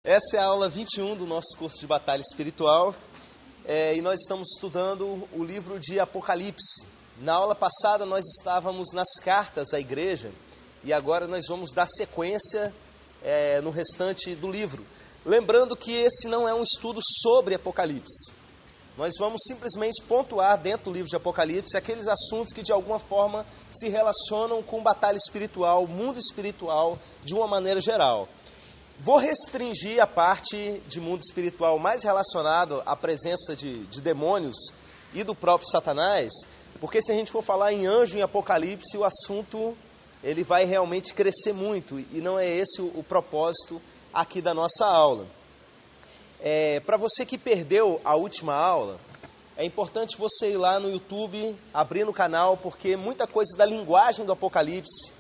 Essa é a aula 21 do nosso curso de Batalha Espiritual e nós estamos estudando o livro de Apocalipse. Na aula passada nós estávamos nas cartas à igreja e agora nós vamos dar sequência no restante do livro. Lembrando que esse não é um estudo sobre Apocalipse. Nós vamos simplesmente pontuar dentro do livro de Apocalipse aqueles assuntos que de alguma forma se relacionam com batalha espiritual, mundo espiritual de uma maneira geral. Vou restringir a parte de mundo espiritual mais relacionado à presença de demônios e do próprio Satanás, porque se a gente for falar em anjo em Apocalipse, o assunto ele vai realmente crescer muito, e não é esse o propósito aqui da nossa aula. Para você que perdeu a última aula, é importante você ir lá no YouTube, abrir no canal, porque muita coisa da linguagem do Apocalipse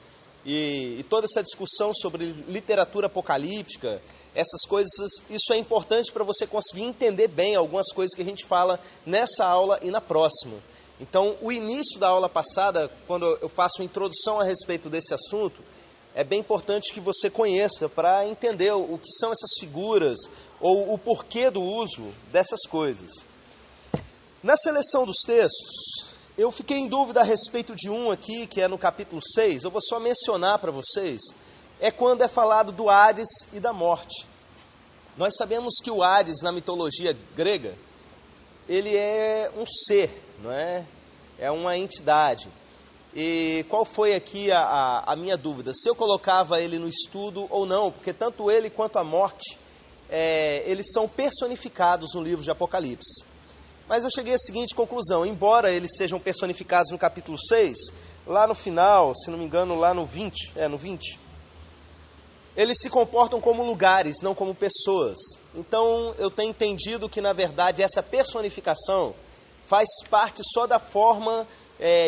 e toda essa discussão sobre literatura apocalíptica, essas coisas, isso é importante para você conseguir entender bem algumas coisas que a gente fala nessa aula e na próxima. Então, o início da aula passada, quando eu faço uma introdução a respeito desse assunto, é bem importante que você conheça para entender o que são essas figuras ou o porquê do uso dessas coisas. Na seleção dos textos, eu fiquei em dúvida a respeito de um aqui, que é no capítulo 6, eu vou só mencionar para vocês, é quando é falado do Hades e da morte. Nós sabemos que o Hades, na mitologia grega, ele é um ser, não é? É uma entidade. E qual foi aqui a minha dúvida? Se eu colocava ele no estudo ou não, porque tanto ele quanto a morte, eles são personificados no livro de Apocalipse. Mas eu cheguei à seguinte conclusão: embora eles sejam personificados no capítulo 6, lá no final, se não me engano, lá no 20, eles se comportam como lugares, não como pessoas. Então, eu tenho entendido que, na verdade, essa personificação faz parte só da forma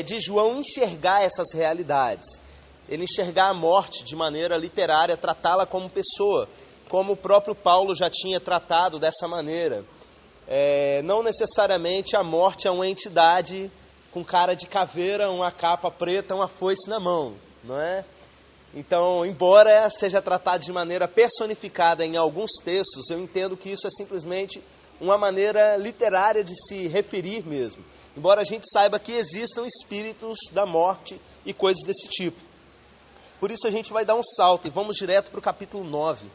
de João enxergar essas realidades. Ele enxergar a morte de maneira literária, tratá-la como pessoa, como o próprio Paulo já tinha tratado dessa maneira. Não necessariamente a morte é uma entidade com cara de caveira, uma capa preta, uma foice na mão, não é? Então, embora seja tratado de maneira personificada em alguns textos, eu entendo que isso é simplesmente uma maneira literária de se referir mesmo. Embora a gente saiba que existam espíritos da morte e coisas desse tipo. Por isso a gente vai dar um salto e vamos direto para o capítulo 9,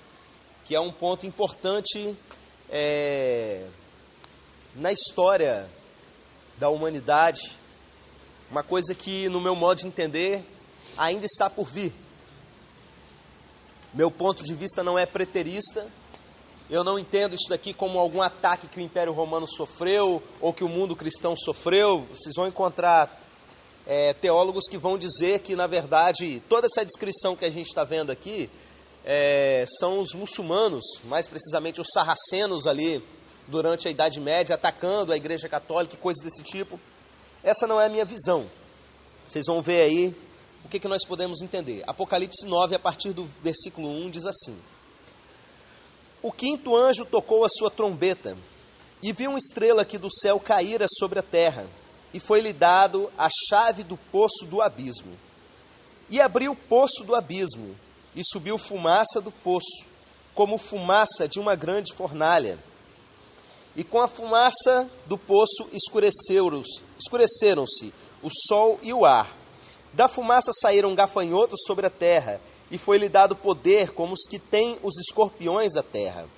que é um ponto importante na história da humanidade, uma coisa que, no meu modo de entender, ainda está por vir. Meu ponto de vista não é preterista, eu não entendo isso daqui como algum ataque que o Império Romano sofreu, ou que o mundo cristão sofreu. Vocês vão encontrar teólogos que vão dizer que, na verdade, toda essa descrição que a gente está vendo aqui, são os muçulmanos, mais precisamente os sarracenos ali, durante a Idade Média, atacando a Igreja Católica e coisas desse tipo. Essa não é a minha visão. Vocês vão ver aí o que nós podemos entender. Apocalipse 9, a partir do versículo 1, diz assim: O quinto anjo tocou a sua trombeta, e viu uma estrela que do céu caíra sobre a terra, e foi-lhe dado a chave do poço do abismo. E abriu o poço do abismo, e subiu fumaça do poço, como fumaça de uma grande fornalha. E com a fumaça do poço escureceram-se o sol e o ar. Da fumaça saíram gafanhotos sobre a terra, e foi-lhe dado poder como os que têm os escorpiões da terra.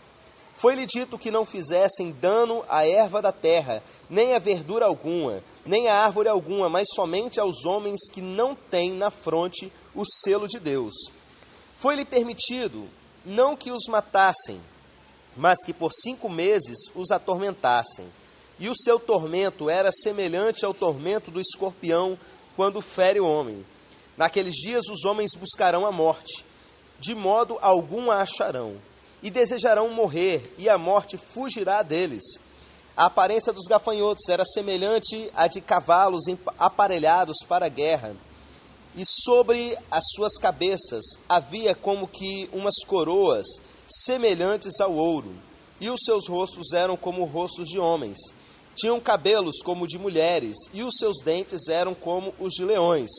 Foi-lhe dito que não fizessem dano à erva da terra, nem à verdura alguma, nem à árvore alguma, mas somente aos homens que não têm na fronte o selo de Deus. Foi-lhe permitido não que os matassem, mas que por 5 meses os atormentassem. E o seu tormento era semelhante ao tormento do escorpião quando fere o homem. Naqueles dias os homens buscarão a morte, de modo algum a acharão, e desejarão morrer, e a morte fugirá deles. A aparência dos gafanhotos era semelhante à de cavalos aparelhados para a guerra, e sobre as suas cabeças havia como que umas coroas semelhantes ao ouro, e os seus rostos eram como rostos de homens. Tinham cabelos como de mulheres, e os seus dentes eram como os de leões.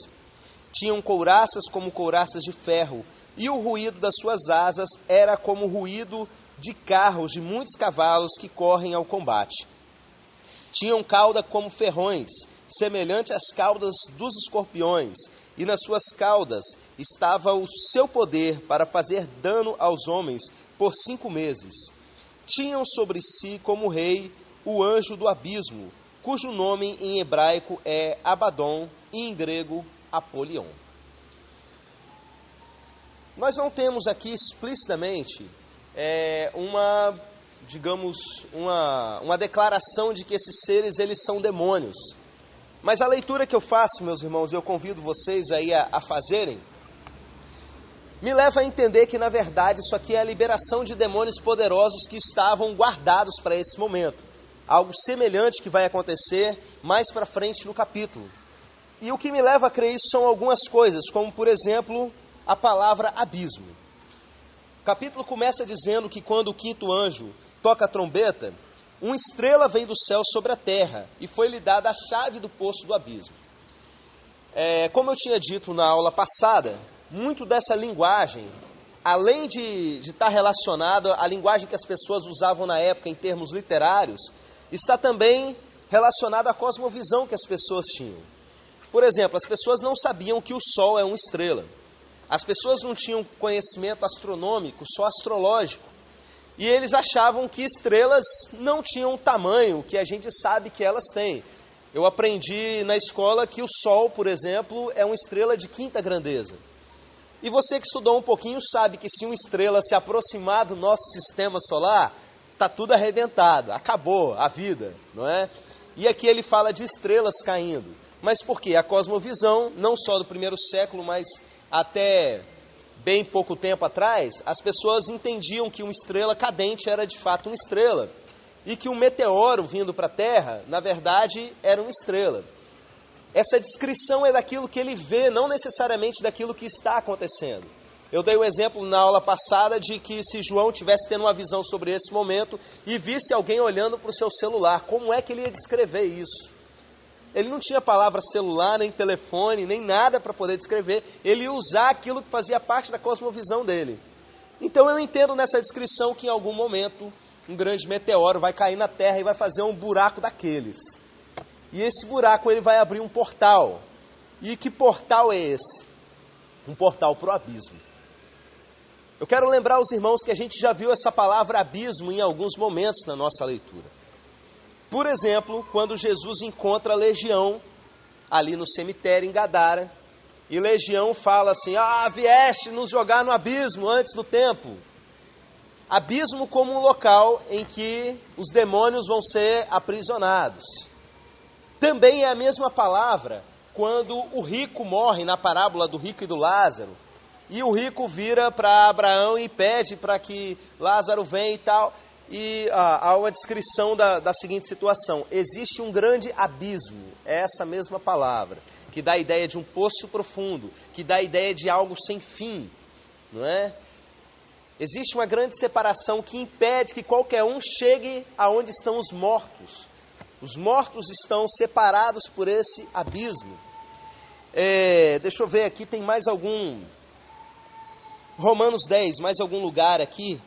Tinham couraças como couraças de ferro, e o ruído das suas asas era como o ruído de carros de muitos cavalos que correm ao combate. Tinham cauda como ferrões, semelhante às caudas dos escorpiões, e nas suas caudas estava o seu poder para fazer dano aos homens por 5 meses. Tinham sobre si como rei o anjo do abismo, cujo nome em hebraico é Abaddon e em grego Apolion. Nós não temos aqui explicitamente uma declaração de que esses seres eles são demônios. Mas a leitura que eu faço, meus irmãos, e eu convido vocês aí a fazerem, me leva a entender que, na verdade, isso aqui é a liberação de demônios poderosos que estavam guardados para esse momento. Algo semelhante que vai acontecer mais para frente no capítulo. E o que me leva a crer isso são algumas coisas, como, por exemplo, a palavra abismo. O capítulo começa dizendo que quando o 5º anjo toca a trombeta, uma estrela veio do céu sobre a terra e foi-lhe dada a chave do poço do abismo. Como eu tinha dito na aula passada, muito dessa linguagem, além de estar relacionada à linguagem que as pessoas usavam na época em termos literários, está também relacionada à cosmovisão que as pessoas tinham. Por exemplo, as pessoas não sabiam que o Sol é uma estrela. As pessoas não tinham conhecimento astronômico, só astrológico. E eles achavam que estrelas não tinham o tamanho que a gente sabe que elas têm. Eu aprendi na escola que o Sol, por exemplo, é uma estrela de 5ª grandeza. E você que estudou um pouquinho sabe que se uma estrela se aproximar do nosso sistema solar, está tudo arrebentado, acabou a vida, não é? E aqui ele fala de estrelas caindo. Mas por quê? A cosmovisão, não só do 1º século, mas até bem pouco tempo atrás, as pessoas entendiam que uma estrela cadente era de fato uma estrela. E que um meteoro vindo para a Terra, na verdade, era uma estrela. Essa descrição é daquilo que ele vê, não necessariamente daquilo que está acontecendo. Eu dei o exemplo na aula passada de que se João tivesse tendo uma visão sobre esse momento e visse alguém olhando para o seu celular, como é que ele ia descrever isso? Ele não tinha palavra celular, nem telefone, nem nada para poder descrever. Ele ia usar aquilo que fazia parte da cosmovisão dele. Então eu entendo nessa descrição que em algum momento um grande meteoro vai cair na Terra e vai fazer um buraco daqueles. E esse buraco ele vai abrir um portal. E que portal é esse? Um portal para o abismo. Eu quero lembrar aos irmãos que a gente já viu essa palavra abismo em alguns momentos na nossa leitura. Por exemplo, quando Jesus encontra Legião ali no cemitério em Gadara, e Legião fala assim: vieste nos jogar no abismo antes do tempo. Abismo como um local em que os demônios vão ser aprisionados. Também é a mesma palavra quando o rico morre na parábola do rico e do Lázaro, e o rico vira para Abraão e pede para que Lázaro venha e tal. E há uma descrição da seguinte situação: existe um grande abismo, é essa mesma palavra, que dá a ideia de um poço profundo, que dá a ideia de algo sem fim, não é? Existe uma grande separação que impede que qualquer um chegue aonde estão os mortos. Os mortos estão separados por esse abismo. Deixa eu ver aqui, tem mais algum... Romanos 10, mais algum lugar aqui,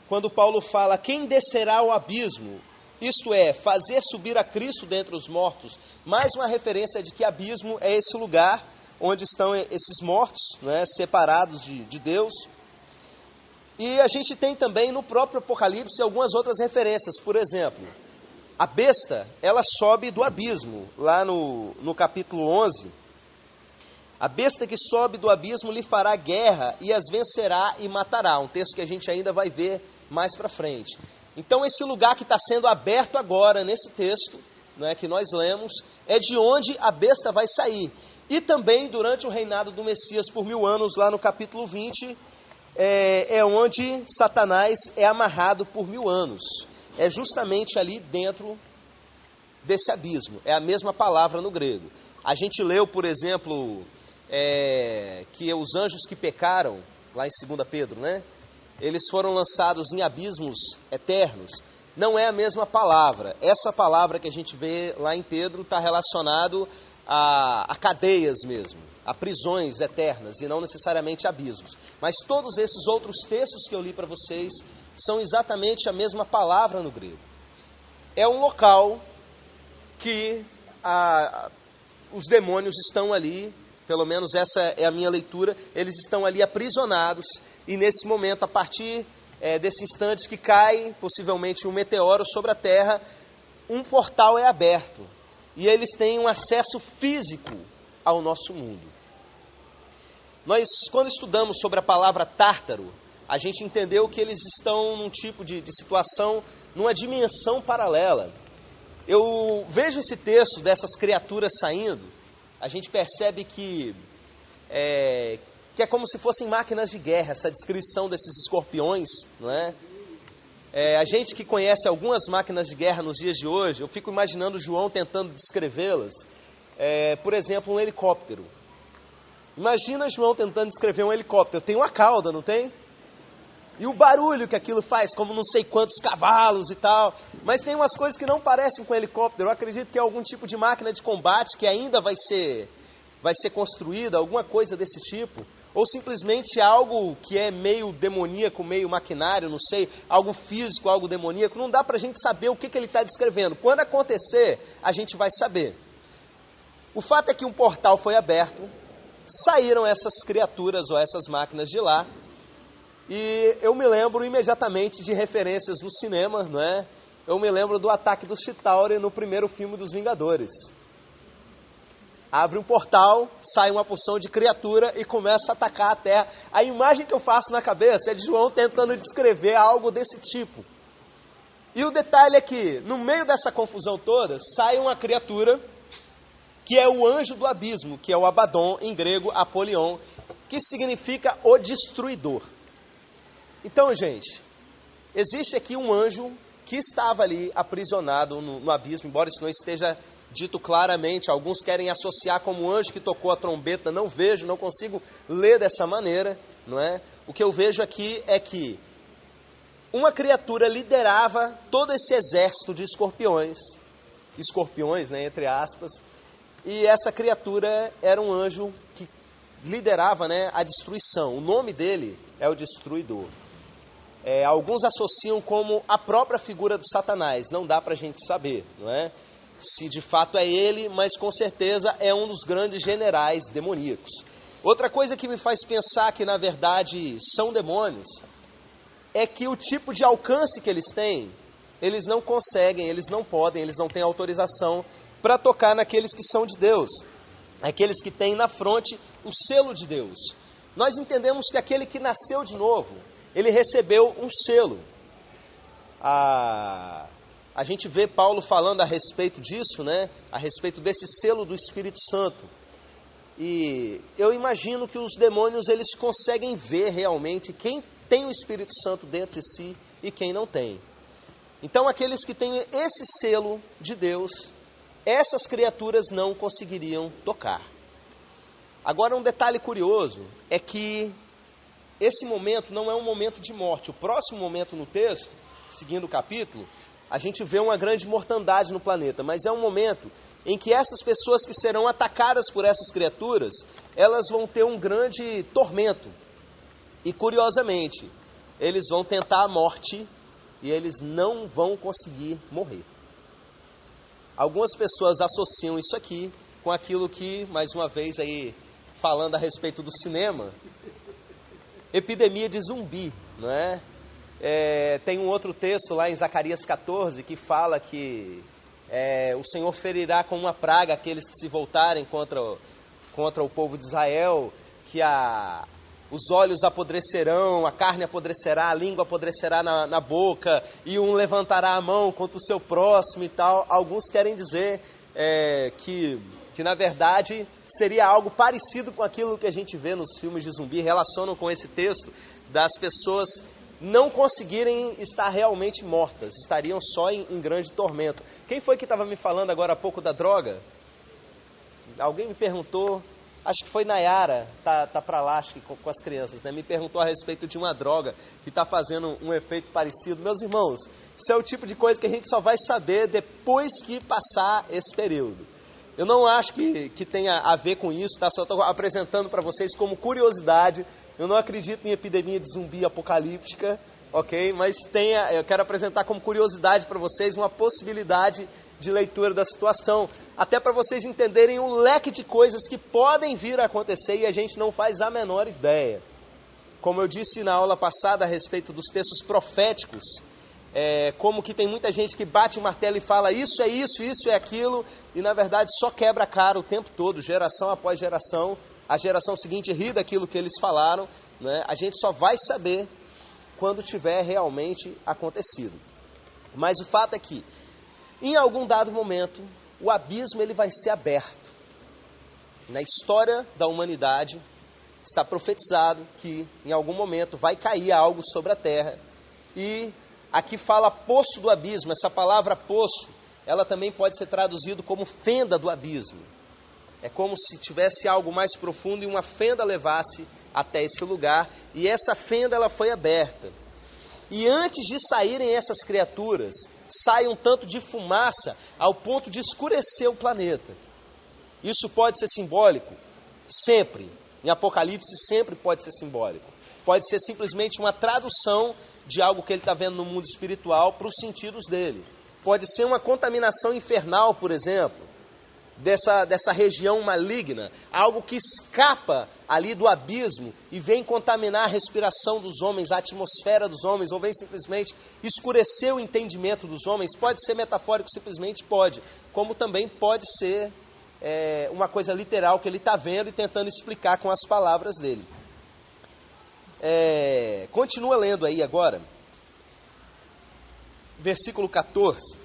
quando Paulo fala: quem descerá ao abismo? Isto é, fazer subir a Cristo dentre os mortos. Mais uma referência de que abismo é esse lugar onde estão esses mortos, né, separados de Deus. E a gente tem também no próprio Apocalipse algumas outras referências. Por exemplo, a besta, ela sobe do abismo. Lá no capítulo 11, a besta que sobe do abismo lhe fará guerra e as vencerá e matará. Um texto que a gente ainda vai ver mais para frente. Então esse lugar que está sendo aberto agora nesse texto, né, que nós lemos, é de onde a besta vai sair. E também durante o reinado do Messias por 1000 anos, lá no capítulo 20, é onde Satanás é amarrado por 1000 anos. É justamente ali dentro desse abismo. É a mesma palavra no grego. A gente leu, por exemplo, que os anjos que pecaram, lá em 2 Pedro, né? Eles foram lançados em abismos eternos. Não é a mesma palavra. Essa palavra que a gente vê lá em Pedro está relacionado a cadeias mesmo, a prisões eternas e não necessariamente abismos. Mas todos esses outros textos que eu li para vocês são exatamente a mesma palavra no grego. É um local que os demônios estão ali, pelo menos essa é a minha leitura, eles estão ali aprisionados, e nesse momento, a partir desse instante que cai, possivelmente um meteoro sobre a Terra, um portal é aberto, e eles têm um acesso físico ao nosso mundo. Nós, quando estudamos sobre a palavra tártaro, a gente entendeu que eles estão num tipo de situação, numa dimensão paralela. Eu vejo esse texto dessas criaturas saindo, a gente percebe que é como se fossem máquinas de guerra, essa descrição desses escorpiões, não é? A gente que conhece algumas máquinas de guerra nos dias de hoje, eu fico imaginando João tentando descrevê-las. Por exemplo, um helicóptero. Imagina João tentando descrever um helicóptero. Tem uma cauda, não tem? E o barulho que aquilo faz, como não sei quantos cavalos e tal. Mas tem umas coisas que não parecem com helicóptero. Eu acredito que é algum tipo de máquina de combate que ainda vai ser construída, alguma coisa desse tipo. Ou simplesmente algo que é meio demoníaco, meio maquinário, não sei, algo físico, algo demoníaco. Não dá para a gente saber o que ele está descrevendo. Quando acontecer, a gente vai saber. O fato é que um portal foi aberto, saíram essas criaturas ou essas máquinas de lá, e eu me lembro imediatamente de referências no cinema, não é? Eu me lembro do ataque do Chitauri no primeiro filme dos Vingadores. Abre um portal, sai uma porção de criatura e começa a atacar a Terra. A imagem que eu faço na cabeça é de João tentando descrever algo desse tipo. E o detalhe é que, no meio dessa confusão toda, sai uma criatura que é o anjo do abismo, que é o Abaddon, em grego, Apolion, que significa o destruidor. Então, gente, existe aqui um anjo que estava ali aprisionado no abismo, embora isso não esteja dito claramente. Alguns querem associar como o anjo que tocou a trombeta. Não vejo, não consigo ler dessa maneira, não é? O que eu vejo aqui é que uma criatura liderava todo esse exército de escorpiões, né, entre aspas, e essa criatura era um anjo que liderava, né, a destruição. O nome dele é o Destruidor. Alguns associam como a própria figura do Satanás, não dá para a gente saber, não é? Se de fato é ele, mas com certeza é um dos grandes generais demoníacos. Outra coisa que me faz pensar que na verdade são demônios, é que o tipo de alcance que eles têm, eles não conseguem, eles não podem, eles não têm autorização para tocar naqueles que são de Deus, aqueles que têm na fronte o selo de Deus. Nós entendemos que aquele que nasceu de novo, ele recebeu um selo. A gente vê Paulo falando a respeito disso, né? A respeito desse selo do Espírito Santo. E eu imagino que os demônios, eles conseguem ver realmente quem tem o Espírito Santo dentro de si e quem não tem. Então, aqueles que têm esse selo de Deus, essas criaturas não conseguiriam tocar. Agora, um detalhe curioso é que esse momento não é um momento de morte. O próximo momento no texto, seguindo o capítulo, a gente vê uma grande mortandade no planeta, mas é um momento em que essas pessoas que serão atacadas por essas criaturas, elas vão ter um grande tormento. E curiosamente, eles vão tentar a morte e eles não vão conseguir morrer. Algumas pessoas associam isso aqui com aquilo que, mais uma vez aí, falando a respeito do cinema, epidemia de zumbi, não é? Tem um outro texto lá em Zacarias 14 que fala que o Senhor ferirá com uma praga aqueles que se voltarem contra o povo de Israel, que os olhos apodrecerão, a carne apodrecerá, a língua apodrecerá na boca, e um levantará a mão contra o seu próximo e tal. Alguns querem dizer que na verdade seria algo parecido com aquilo que a gente vê nos filmes de zumbi, relacionam com esse texto das pessoas não conseguirem estar realmente mortas, estariam só em grande tormento. Quem foi que estava me falando agora há pouco da droga? Alguém me perguntou, acho que foi Nayara, tá para lá, acho que com as crianças, né? Me perguntou a respeito de uma droga que está fazendo um efeito parecido. Meus irmãos, isso é o tipo de coisa que a gente só vai saber depois que passar esse período. Eu não acho que tenha a ver com isso, tá? Só estou apresentando para vocês como curiosidade. Eu não acredito em epidemia de zumbi apocalíptica, ok? Mas eu quero apresentar como curiosidade para vocês uma possibilidade de leitura da situação, até para vocês entenderem o leque de coisas que podem vir a acontecer e a gente não faz a menor ideia. Como eu disse na aula passada a respeito dos textos proféticos, como que tem muita gente que bate o martelo e fala isso é isso, isso é aquilo, e na verdade só quebra a cara o tempo todo, geração após geração. A geração seguinte ri daquilo que eles falaram, né? A gente só vai saber quando tiver realmente acontecido. Mas o fato é que, em algum dado momento, o abismo ele vai ser aberto. Na história da humanidade, está profetizado que em algum momento vai cair algo sobre a terra. E aqui fala poço do abismo. Essa palavra poço, ela também pode ser traduzida como fenda do abismo. É como se tivesse algo mais profundo e uma fenda levasse até esse lugar. E essa fenda ela foi aberta. E antes de saírem essas criaturas, sai um tanto de fumaça ao ponto de escurecer o planeta. Isso pode ser simbólico? Sempre. Em Apocalipse sempre pode ser simbólico. Pode ser simplesmente uma tradução de algo que ele está vendo no mundo espiritual para os sentidos dele. Pode ser uma contaminação infernal, por exemplo, dessa região maligna, algo que escapa ali do abismo e vem contaminar a respiração dos homens, a atmosfera dos homens, ou vem simplesmente escurecer o entendimento dos homens. Pode ser metafórico, simplesmente pode, como também pode ser uma coisa literal que ele está vendo e tentando explicar com as palavras dele. Continua lendo aí agora, versículo 14.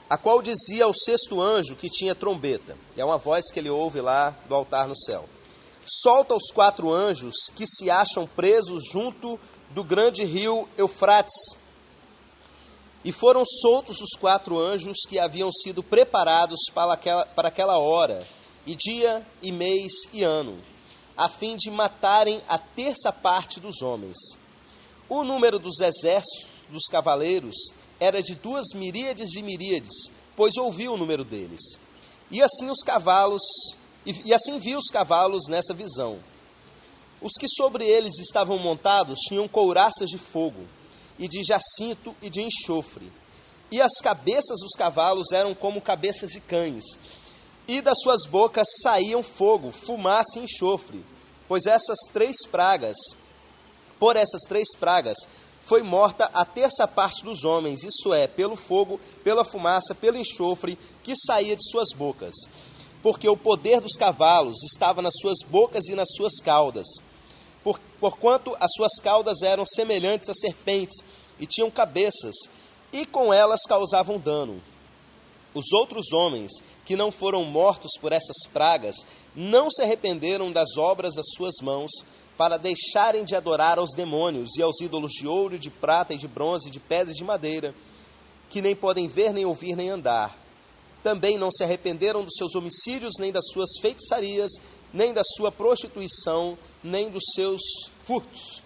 A qual dizia ao sexto anjo que tinha trombeta. É uma voz que ele ouve lá do altar no céu. Solta os 4 anjos que se acham presos junto do grande rio Eufrates. E foram soltos os 4 anjos que haviam sido preparados para aquela hora, e dia, e mês, e ano, a fim de matarem a terça parte dos homens. O número dos exércitos dos cavaleiros era de 2 miríades de miríades, pois ouviu o número deles. E assim viu os cavalos nessa visão. Os que sobre eles estavam montados tinham couraças de fogo, e de jacinto e de enxofre. E as cabeças dos cavalos eram como cabeças de cães, e das suas bocas saíam fogo, fumaça e enxofre, por essas 3 pragas, foi morta a terça parte dos homens, isto é, pelo fogo, pela fumaça, pelo enxofre que saía de suas bocas. Porque o poder dos cavalos estava nas suas bocas e nas suas caudas. Porquanto as suas caudas eram semelhantes a serpentes e tinham cabeças, e com elas causavam dano. Os outros homens, que não foram mortos por essas pragas, não se arrependeram das obras das suas mãos, para deixarem de adorar aos demônios e aos ídolos de ouro, de prata e de bronze, de pedra e de madeira, que nem podem ver, nem ouvir, nem andar. Também não se arrependeram dos seus homicídios, nem das suas feitiçarias, nem da sua prostituição, nem dos seus furtos.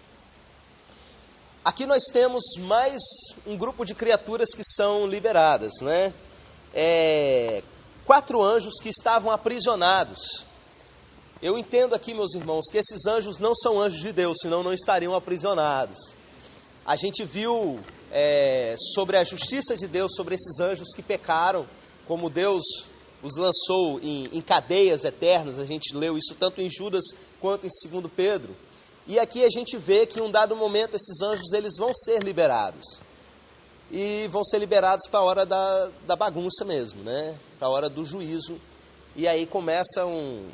Aqui nós temos mais um grupo de criaturas que são liberadas, né? 4 anjos que estavam aprisionados. Eu entendo aqui, meus irmãos, que esses anjos não são anjos de Deus, senão não estariam aprisionados. A gente viu sobre a justiça de Deus, sobre esses anjos que pecaram, como Deus os lançou em cadeias eternas. A gente leu isso tanto em Judas quanto em 2 Pedro. E aqui a gente vê que em um dado momento esses anjos eles vão ser liberados. E vão ser liberados para a hora da bagunça mesmo, né? Para a hora do juízo. E aí começa um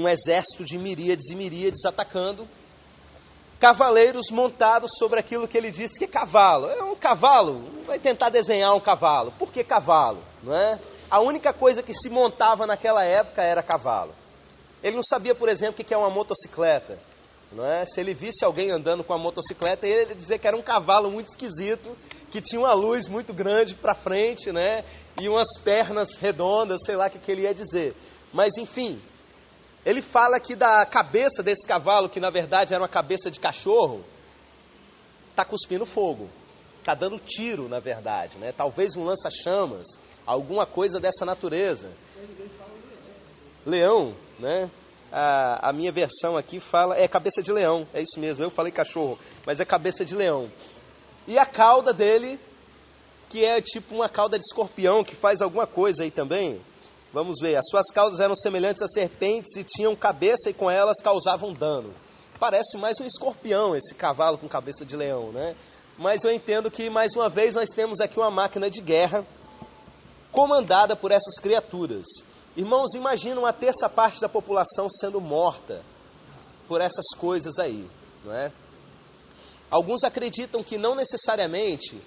exército de miríades e miríades atacando cavaleiros montados sobre aquilo que ele disse que é cavalo. É um cavalo, vai tentar desenhar um cavalo. Por que cavalo? Não é? A única coisa que se montava naquela época era cavalo. Ele não sabia, por exemplo, o que é uma motocicleta. Não é? Se ele visse alguém andando com uma motocicleta, ele ia dizer que era um cavalo muito esquisito, que tinha uma luz muito grande para frente, né? E umas pernas redondas, sei lá o que ele ia dizer. Mas, enfim, ele fala que da cabeça desse cavalo, que na verdade era uma cabeça de cachorro, está cuspindo fogo, está dando tiro, na verdade, né? Talvez um lança-chamas, alguma coisa dessa natureza. Leão, né? A minha versão aqui fala, é cabeça de leão, é isso mesmo, eu falei cachorro, mas é cabeça de leão. E a cauda dele, que é tipo uma cauda de escorpião, que faz alguma coisa aí também. Vamos ver, as suas caudas eram semelhantes a serpentes e tinham cabeça e com elas causavam dano. Parece mais um escorpião esse cavalo com cabeça de leão, né? Mas eu entendo que, mais uma vez, nós temos aqui uma máquina de guerra comandada por essas criaturas. Irmãos, imagina uma terça parte da população sendo morta por essas coisas aí, não é? Alguns acreditam que não necessariamente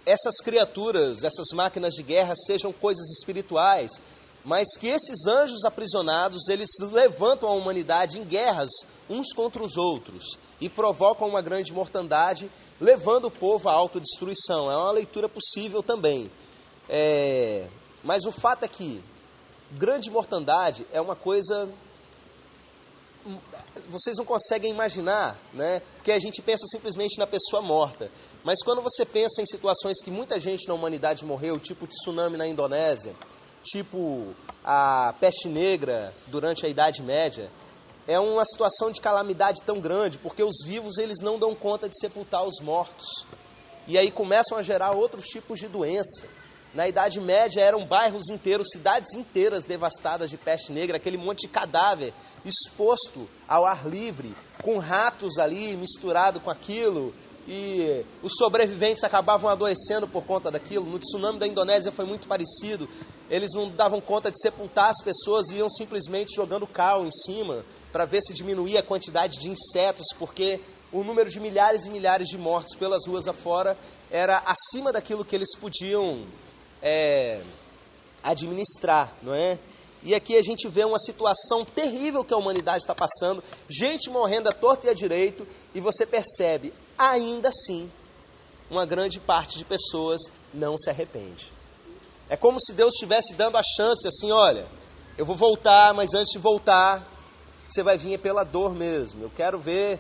essas criaturas, essas máquinas de guerra sejam coisas espirituais, mas que esses anjos aprisionados, eles levantam a humanidade em guerras uns contra os outros e provocam uma grande mortandade, levando o povo à autodestruição. É uma leitura possível também. Mas o fato é que grande mortandade é uma coisa... Vocês não conseguem imaginar, né? Porque a gente pensa simplesmente na pessoa morta. Mas quando você pensa em situações que muita gente na humanidade morreu, tipo o tsunami na Indonésia, tipo a peste negra durante a Idade Média, é uma situação de calamidade tão grande, porque os vivos eles não dão conta de sepultar os mortos. E aí começam a gerar outros tipos de doença. Na Idade Média eram bairros inteiros, cidades inteiras devastadas de peste negra, aquele monte de cadáver exposto ao ar livre, com ratos ali misturado com aquilo, e os sobreviventes acabavam adoecendo por conta daquilo. No tsunami da Indonésia foi muito parecido, eles não davam conta de sepultar as pessoas e iam simplesmente jogando cal em cima, para ver se diminuía a quantidade de insetos, porque o número de milhares e milhares de mortos pelas ruas afora era acima daquilo que eles podiam administrar, não é? E aqui a gente vê uma situação terrível que a humanidade está passando, gente morrendo à torta e à direito, e você percebe, ainda assim, uma grande parte de pessoas não se arrepende. É como se Deus estivesse dando a chance, assim, olha, eu vou voltar, mas antes de voltar, você vai vir pela dor mesmo. Eu quero ver,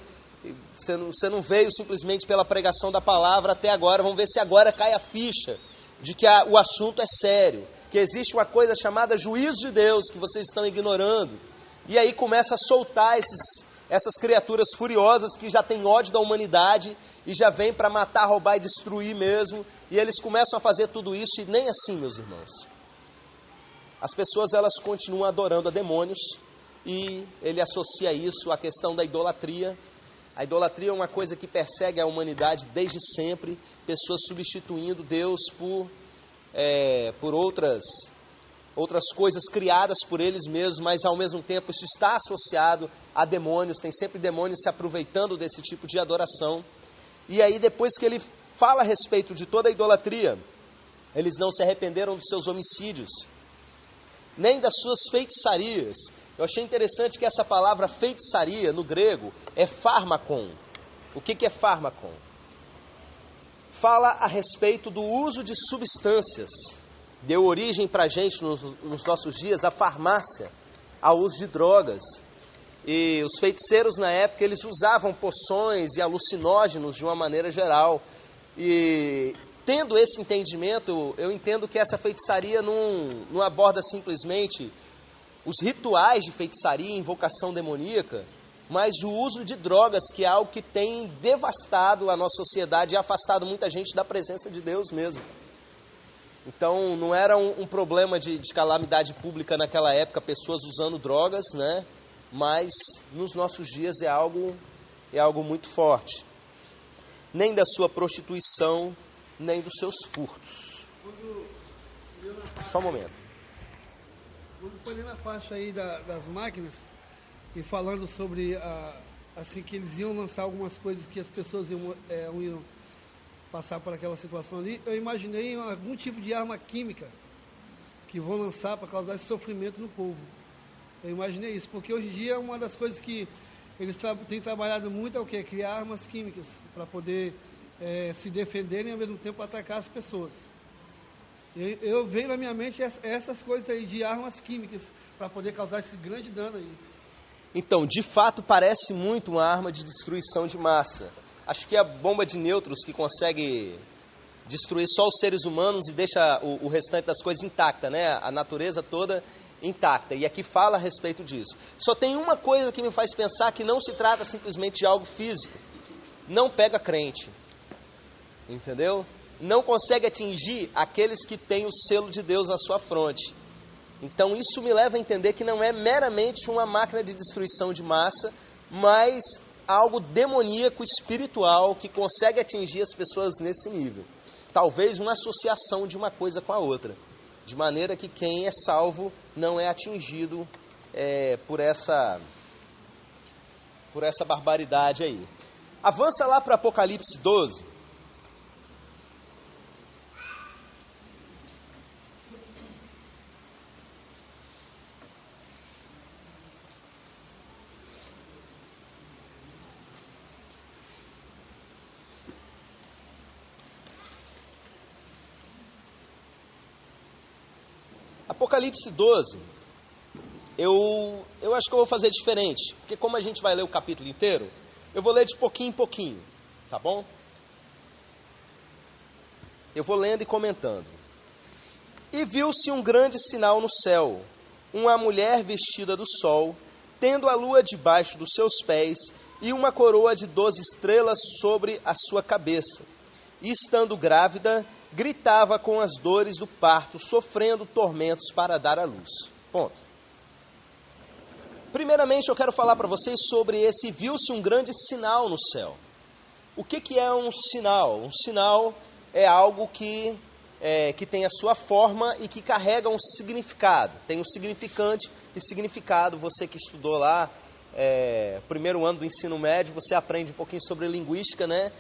você não veio simplesmente pela pregação da palavra até agora, vamos ver se agora cai a ficha de que o assunto é sério, que existe uma coisa chamada juízo de Deus que vocês estão ignorando. E aí começa a soltar essas criaturas furiosas que já têm ódio da humanidade e já vêm para matar, roubar e destruir mesmo. E eles começam a fazer tudo isso e nem assim, meus irmãos. As pessoas elas continuam adorando a demônios e ele associa isso à questão da idolatria. A idolatria é uma coisa que persegue a humanidade desde sempre, pessoas substituindo Deus por outras coisas criadas por eles mesmos, mas ao mesmo tempo isso está associado a demônios, tem sempre demônios se aproveitando desse tipo de adoração. E aí depois que ele fala a respeito de toda a idolatria, eles não se arrependeram dos seus homicídios, nem das suas feitiçarias. Eu achei interessante que essa palavra feitiçaria, no grego, é fármakon. O que é fármakon? Fala a respeito do uso de substâncias. Deu origem para a gente, nos nossos dias, a farmácia, ao uso de drogas. E os feiticeiros, na época, eles usavam poções e alucinógenos de uma maneira geral. E tendo esse entendimento, eu entendo que essa feitiçaria não aborda simplesmente os rituais de feitiçaria e invocação demoníaca, mas o uso de drogas, que é algo que tem devastado a nossa sociedade e afastado muita gente da presença de Deus mesmo. Então, não era um problema de calamidade pública naquela época, pessoas usando drogas, né? Mas nos nossos dias é algo muito forte. Nem da sua prostituição, nem dos seus furtos. Só um momento. Quando foi na faixa aí das máquinas e falando sobre assim que eles iam lançar algumas coisas que as pessoas iam passar por aquela situação ali, eu imaginei algum tipo de arma química que vão lançar para causar esse sofrimento no povo. Eu imaginei isso, porque hoje em dia uma das coisas que eles têm trabalhado muito é o quê? Criar armas químicas para poder se defenderem e ao mesmo tempo atacar as pessoas. Eu vejo na minha mente essas coisas aí de armas químicas para poder causar esse grande dano aí. Então, de fato, parece muito uma arma de destruição de massa. Acho que é a bomba de nêutrons que consegue destruir só os seres humanos e deixa o restante das coisas intacta, né? A natureza toda, intacta. E aqui fala a respeito disso. Só tem uma coisa que me faz pensar que não se trata simplesmente de algo físico. Não pega crente. Entendeu? Não consegue atingir aqueles que têm o selo de Deus na sua fronte. Então isso me leva a entender que não é meramente uma máquina de destruição de massa, mas algo demoníaco, espiritual, que consegue atingir as pessoas nesse nível. Talvez uma associação de uma coisa com a outra, de maneira que quem é salvo não é atingido por essa barbaridade aí. Avança lá para Apocalipse 12. Apocalipse 12, eu acho que eu vou fazer diferente, porque como a gente vai ler o capítulo inteiro, eu vou ler de pouquinho em pouquinho, tá bom? Eu vou lendo e comentando. E viu-se um grande sinal no céu, uma mulher vestida do sol, tendo a lua debaixo dos seus pés, e uma coroa de 12 estrelas sobre a sua cabeça. E estando grávida, gritava com as dores do parto, sofrendo tormentos para dar à luz. Ponto. Primeiramente, eu quero falar para vocês sobre esse viu-se um grande sinal no céu. O que é um sinal? Um sinal é algo que tem a sua forma e que carrega um significado. Tem um significante e significado. Você que estudou lá, primeiro ano do ensino médio, você aprende um pouquinho sobre linguística, né?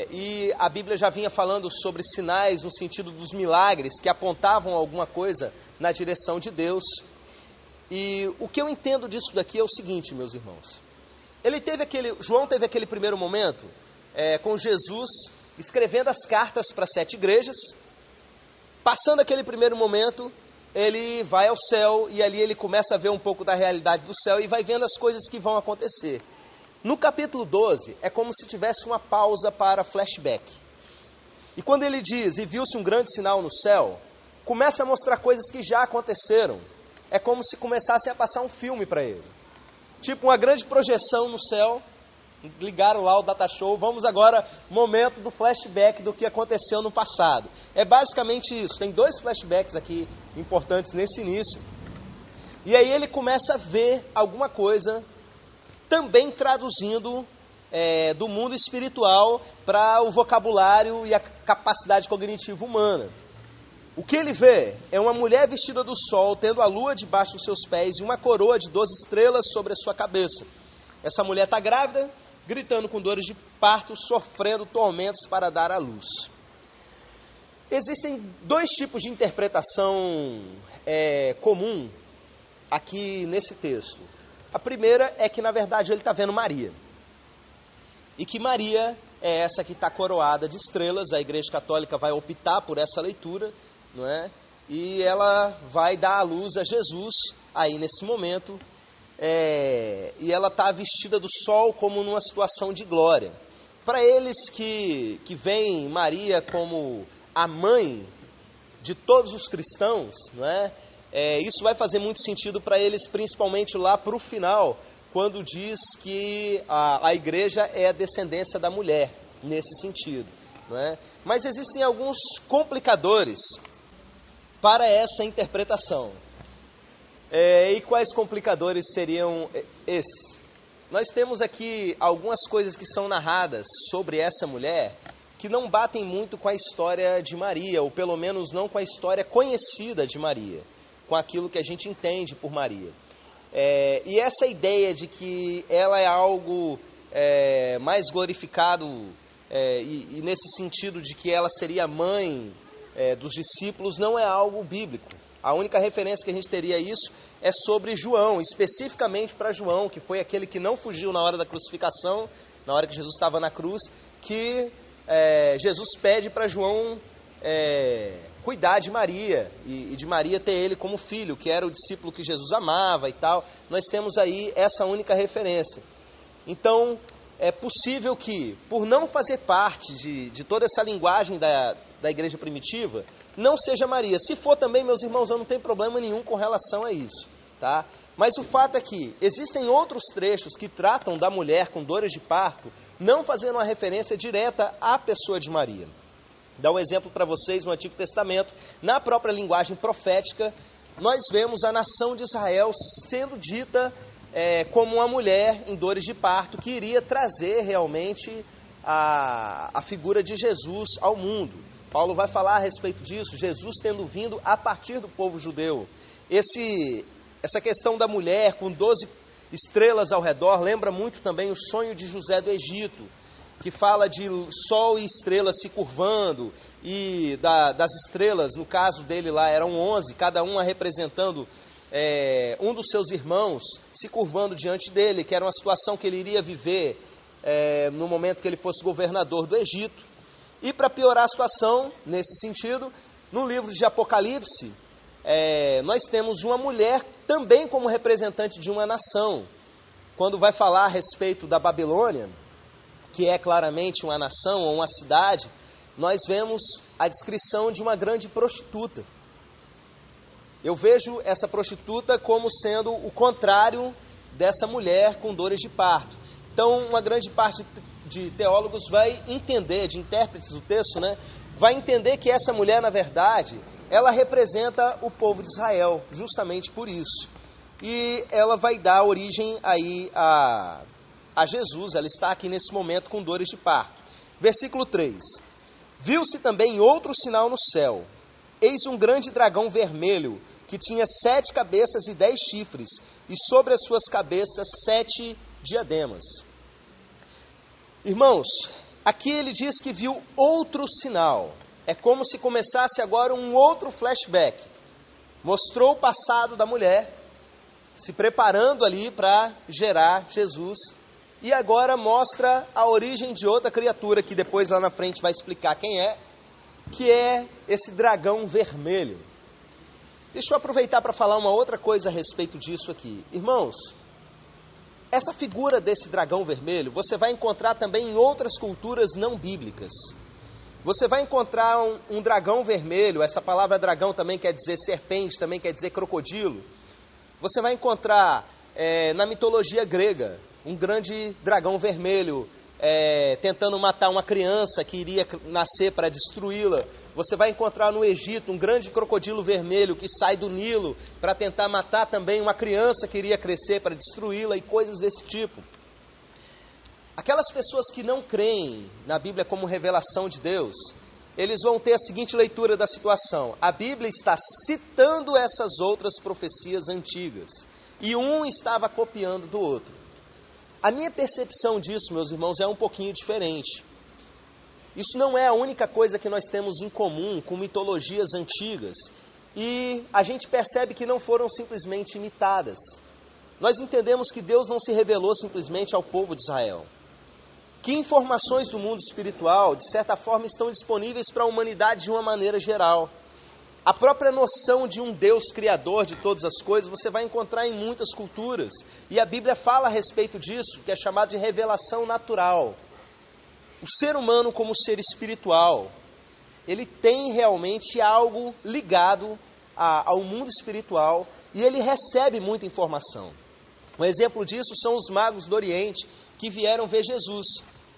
E a Bíblia já vinha falando sobre sinais no sentido dos milagres que apontavam alguma coisa na direção de Deus. E o que eu entendo disso daqui é o seguinte, meus irmãos. João teve aquele primeiro momento com Jesus escrevendo as cartas para 7 igrejas. Passando aquele primeiro momento, ele vai ao céu e ali ele começa a ver um pouco da realidade do céu e vai vendo as coisas que vão acontecer. No capítulo 12, é como se tivesse uma pausa para flashback. E quando ele diz, e viu-se um grande sinal no céu, começa a mostrar coisas que já aconteceram. É como se começasse a passar um filme para ele. Tipo uma grande projeção no céu, ligaram lá o data show, vamos agora, momento do flashback do que aconteceu no passado. É basicamente isso, tem 2 flashbacks aqui importantes nesse início. E aí ele começa a ver alguma coisa também traduzindo do mundo espiritual para o vocabulário e a capacidade cognitiva humana. O que ele vê é uma mulher vestida do sol, tendo a lua debaixo dos seus pés e uma coroa de 12 estrelas sobre a sua cabeça. Essa mulher está grávida, gritando com dores de parto, sofrendo tormentos para dar à luz. Existem 2 tipos de interpretação comum aqui nesse texto. A primeira é que, na verdade, ele está vendo Maria. E que Maria é essa que está coroada de estrelas. A Igreja Católica vai optar por essa leitura, não é? E ela vai dar à luz a Jesus, aí nesse momento. E ela está vestida do sol como numa situação de glória. Para eles que veem Maria como a mãe de todos os cristãos, não é? Isso vai fazer muito sentido para eles, principalmente lá para o final, quando diz que a igreja é a descendência da mulher, nesse sentido. Não é? Mas existem alguns complicadores para essa interpretação. E quais complicadores seriam esses? Nós temos aqui algumas coisas que são narradas sobre essa mulher que não batem muito com a história de Maria, ou pelo menos não com a história conhecida de Maria, com aquilo que a gente entende por Maria. E essa ideia de que ela é algo mais glorificado, e nesse sentido de que ela seria a mãe dos discípulos, não é algo bíblico. A única referência que a gente teria a isso é sobre João, especificamente para João, que foi aquele que não fugiu na hora da crucificação, na hora que Jesus estava na cruz, que Jesus pede para João cuidar de Maria, e de Maria ter ele como filho, que era o discípulo que Jesus amava e tal. Nós temos aí essa única referência. Então, é possível que, por não fazer parte de toda essa linguagem da igreja primitiva, não seja Maria. Se for também, meus irmãos, eu não tenho problema nenhum com relação a isso, tá? Mas o fato é que existem outros trechos que tratam da mulher com dores de parto, não fazendo uma referência direta à pessoa de Maria. Dá um exemplo para vocês no Antigo Testamento, na própria linguagem profética, nós vemos a nação de Israel sendo dita como uma mulher em dores de parto, que iria trazer realmente a figura de Jesus ao mundo. Paulo vai falar a respeito disso, Jesus tendo vindo a partir do povo judeu. Essa questão da mulher com 12 estrelas ao redor lembra muito também o sonho de José do Egito, que fala de sol e estrelas se curvando, e das estrelas, no caso dele lá, eram 11, cada uma representando um dos seus irmãos, se curvando diante dele, que era uma situação que ele iria viver no momento que ele fosse governador do Egito. E para piorar a situação, nesse sentido, no livro de Apocalipse, nós temos uma mulher também como representante de uma nação. Quando vai falar a respeito da Babilônia, que é claramente uma nação ou uma cidade, nós vemos a descrição de uma grande prostituta. Eu vejo essa prostituta como sendo o contrário dessa mulher com dores de parto. Então, uma grande parte de teólogos vai entender, de intérpretes do texto, vai entender que essa mulher, na verdade, ela representa o povo de Israel, justamente por isso. E ela vai dar origem aí a Jesus, ela está aqui nesse momento com dores de parto. Versículo 3. Viu-se também outro sinal no céu. Eis um grande dragão vermelho, que tinha 7 cabeças e 10 chifres, e sobre as suas cabeças 7 diademas. Irmãos, aqui ele diz que viu outro sinal. É como se começasse agora um outro flashback. Mostrou o passado da mulher, se preparando ali para gerar Jesus, e agora mostra a origem de outra criatura, que depois lá na frente vai explicar quem é, que é esse dragão vermelho. Deixa eu aproveitar para falar uma outra coisa a respeito disso aqui. Irmãos, essa figura desse dragão vermelho, você vai encontrar também em outras culturas não bíblicas. Você vai encontrar um dragão vermelho, essa palavra dragão também quer dizer serpente, também quer dizer crocodilo. Você vai encontrar na mitologia grega um grande dragão vermelho tentando matar uma criança que iria nascer para destruí-la. Você vai encontrar no Egito um grande crocodilo vermelho que sai do Nilo para tentar matar também uma criança que iria crescer para destruí-la e coisas desse tipo. Aquelas pessoas que não creem na Bíblia como revelação de Deus, eles vão ter a seguinte leitura da situação. A Bíblia está citando essas outras profecias antigas, e um estava copiando do outro. A minha percepção disso, meus irmãos, é um pouquinho diferente. Isso não é a única coisa que nós temos em comum com mitologias antigas, e a gente percebe que não foram simplesmente imitadas. Nós entendemos que Deus não se revelou simplesmente ao povo de Israel. Que informações do mundo espiritual, de certa forma, estão disponíveis para a humanidade de uma maneira geral. A própria noção de um Deus criador de todas as coisas, você vai encontrar em muitas culturas. E a Bíblia fala a respeito disso, que é chamado de revelação natural. O ser humano como ser espiritual, ele tem realmente algo ligado ao mundo espiritual e ele recebe muita informação. Um exemplo disso são os magos do Oriente que vieram ver Jesus.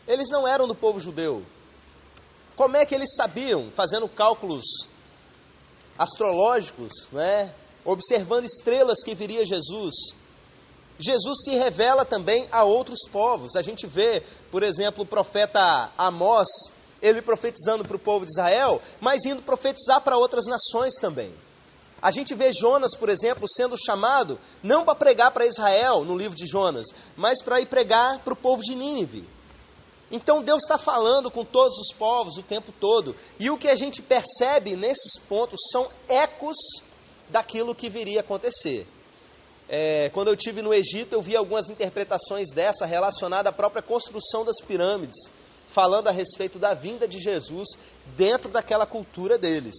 Eles não eram do povo judeu. Como é que eles sabiam? Fazendo cálculos astrológicos, observando estrelas que viria Jesus. Jesus se revela também a outros povos. A gente vê, por exemplo, o profeta Amós, ele profetizando para o povo de Israel, mas indo profetizar para outras nações também. A gente vê Jonas, por exemplo, sendo chamado não para pregar para Israel, no livro de Jonas, mas para ir pregar para o povo de Nínive. Então Deus está falando com todos os povos o tempo todo. E o que a gente percebe nesses pontos são ecos daquilo que viria a acontecer. Quando eu estive no Egito, eu vi algumas interpretações dessa relacionada à própria construção das pirâmides, falando a respeito da vinda de Jesus dentro daquela cultura deles.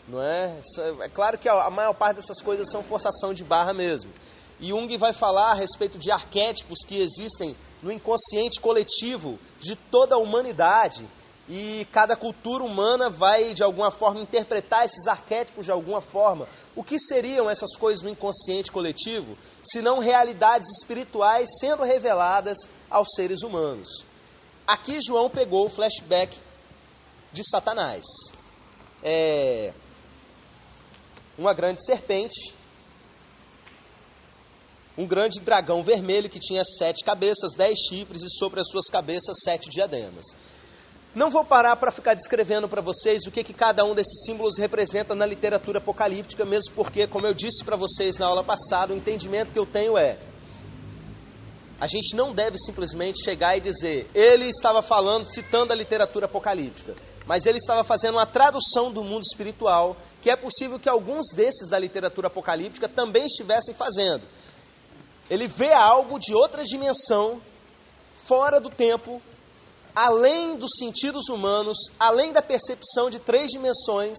Não é? É claro que a maior parte dessas coisas são forçação de barra mesmo. E Jung vai falar a respeito de arquétipos que existem no inconsciente coletivo de toda a humanidade, e cada cultura humana vai, de alguma forma, interpretar esses arquétipos de alguma forma. O que seriam essas coisas no inconsciente coletivo, se não realidades espirituais sendo reveladas aos seres humanos? Aqui João pegou o flashback de Satanás. Uma grande serpente, um grande dragão vermelho que tinha 7 cabeças, 10 chifres e sobre as suas cabeças 7 diademas. Não vou parar para ficar descrevendo para vocês o que cada um desses símbolos representa na literatura apocalíptica, mesmo porque, como eu disse para vocês na aula passada, o entendimento que eu tenho a gente não deve simplesmente chegar e dizer, ele estava falando, citando a literatura apocalíptica, mas ele estava fazendo uma tradução do mundo espiritual, que é possível que alguns desses da literatura apocalíptica também estivessem fazendo. Ele vê algo de outra dimensão, fora do tempo, além dos sentidos humanos, além da percepção de 3 dimensões,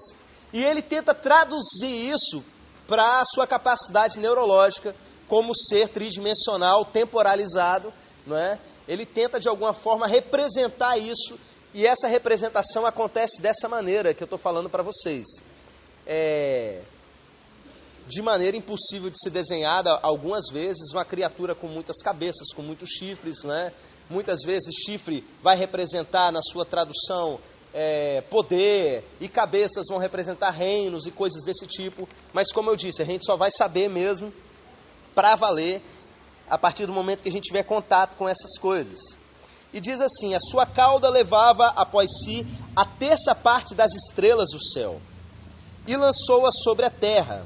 e ele tenta traduzir isso para a sua capacidade neurológica, como ser tridimensional, temporalizado, não é? Ele tenta de alguma forma representar isso, e essa representação acontece dessa maneira que eu estou falando para vocês. De maneira impossível de ser desenhada, algumas vezes, uma criatura com muitas cabeças, com muitos chifres, né? Muitas vezes chifre vai representar, na sua tradução, poder, e cabeças vão representar reinos e coisas desse tipo, mas como eu disse, a gente só vai saber mesmo, para valer, a partir do momento que a gente tiver contato com essas coisas. E diz assim, a sua cauda levava após si a 1/3 parte das estrelas do céu, e lançou-as sobre a terra.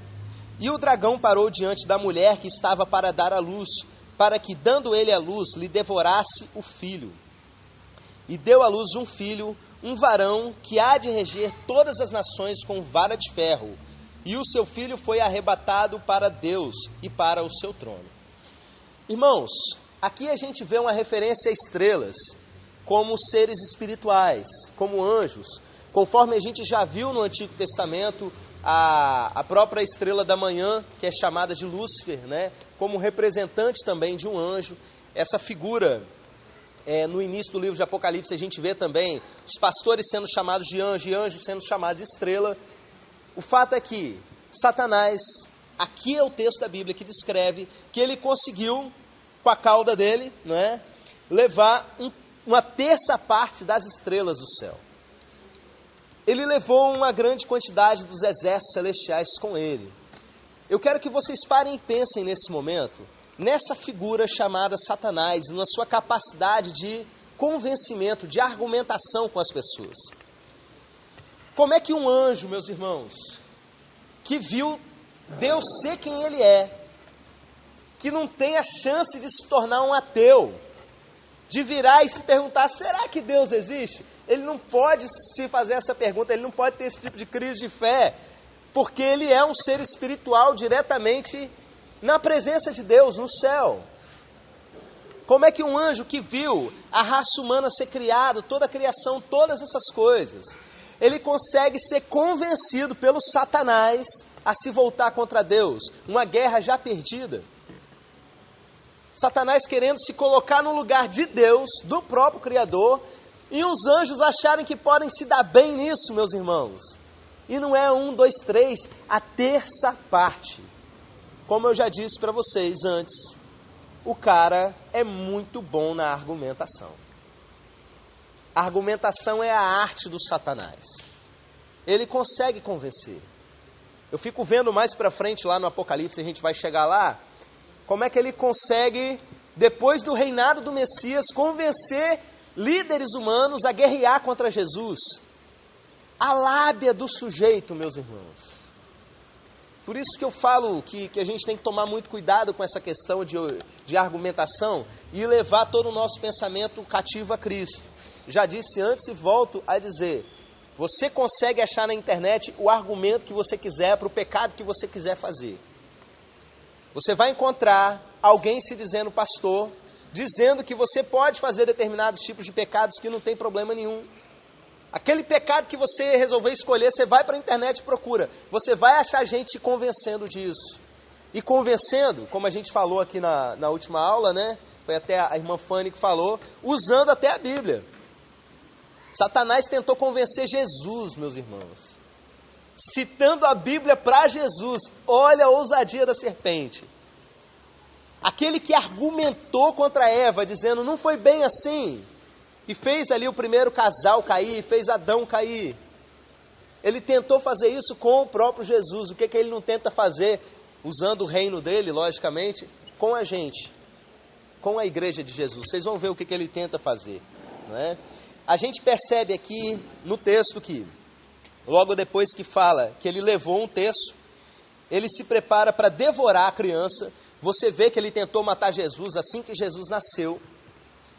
E o dragão parou diante da mulher que estava para dar à luz, para que, dando ele à luz, lhe devorasse o filho. E deu à luz um filho, um varão, que há de reger todas as nações com vara de ferro. E o seu filho foi arrebatado para Deus e para o seu trono. Irmãos, aqui a gente vê uma referência a estrelas, como seres espirituais, como anjos. Conforme a gente já viu no Antigo Testamento, a própria estrela da manhã, que é chamada de Lúcifer, né, como representante também de um anjo. Essa figura, no início do livro de Apocalipse, a gente vê também os pastores sendo chamados de anjo e anjos sendo chamados de estrela. O fato é que Satanás, aqui é o texto da Bíblia que descreve que ele conseguiu, com a cauda dele, né, levar uma 1/3 parte das estrelas do céu. Ele levou uma grande quantidade dos exércitos celestiais com ele. Eu quero que vocês parem e pensem nesse momento, nessa figura chamada Satanás, na sua capacidade de convencimento, de argumentação com as pessoas. Como é que um anjo, meus irmãos, que viu Deus ser quem ele que não tem a chance de se tornar um ateu, de virar e se perguntar, será que Deus existe? Ele não pode se fazer essa pergunta, ele não pode ter esse tipo de crise de fé, porque ele é um ser espiritual diretamente na presença de Deus, no céu. Como é que um anjo que viu a raça humana ser criada, toda a criação, todas essas coisas, ele consegue ser convencido pelo Satanás a se voltar contra Deus? Uma guerra já perdida. Satanás querendo se colocar no lugar de Deus, do próprio Criador, e os anjos acharem que podem se dar bem nisso, meus irmãos. E não é 1, 2, 3, a 1/3 parte. Como eu já disse para vocês antes, o cara é muito bom na argumentação. A argumentação é a arte do Satanás. Ele consegue convencer. Eu fico vendo mais para frente lá no Apocalipse, a gente vai chegar lá, como é que ele consegue, depois do reinado do Messias, convencer líderes humanos a guerrear contra Jesus. A lábia do sujeito, meus irmãos. Por isso que eu falo que a gente tem que tomar muito cuidado com essa questão de argumentação e levar todo o nosso pensamento cativo a Cristo. Já disse antes e volto a dizer, você consegue achar na internet o argumento que você quiser para o pecado que você quiser fazer. Você vai encontrar alguém se dizendo pastor, dizendo que você pode fazer determinados tipos de pecados que não tem problema nenhum. Aquele pecado que você resolveu escolher, você vai para a internet e procura. Você vai achar gente te convencendo disso. E convencendo, como a gente falou aqui na última aula, né? foi até a irmã Fanny que falou, usando até a Bíblia. Satanás tentou convencer Jesus, meus irmãos, citando a Bíblia para Jesus. Olha a ousadia da serpente. Aquele que argumentou contra Eva, dizendo, não foi bem assim, e fez ali o primeiro casal cair, fez Adão cair. Ele tentou fazer isso com o próprio Jesus. O que ele não tenta fazer, usando o reino dele, logicamente, com a gente, com a igreja de Jesus? Vocês vão ver o que ele tenta fazer, não é? A gente percebe aqui no texto que, logo depois que fala que ele levou um terço, ele se prepara para devorar a criança. Você vê que ele tentou matar Jesus assim que Jesus nasceu,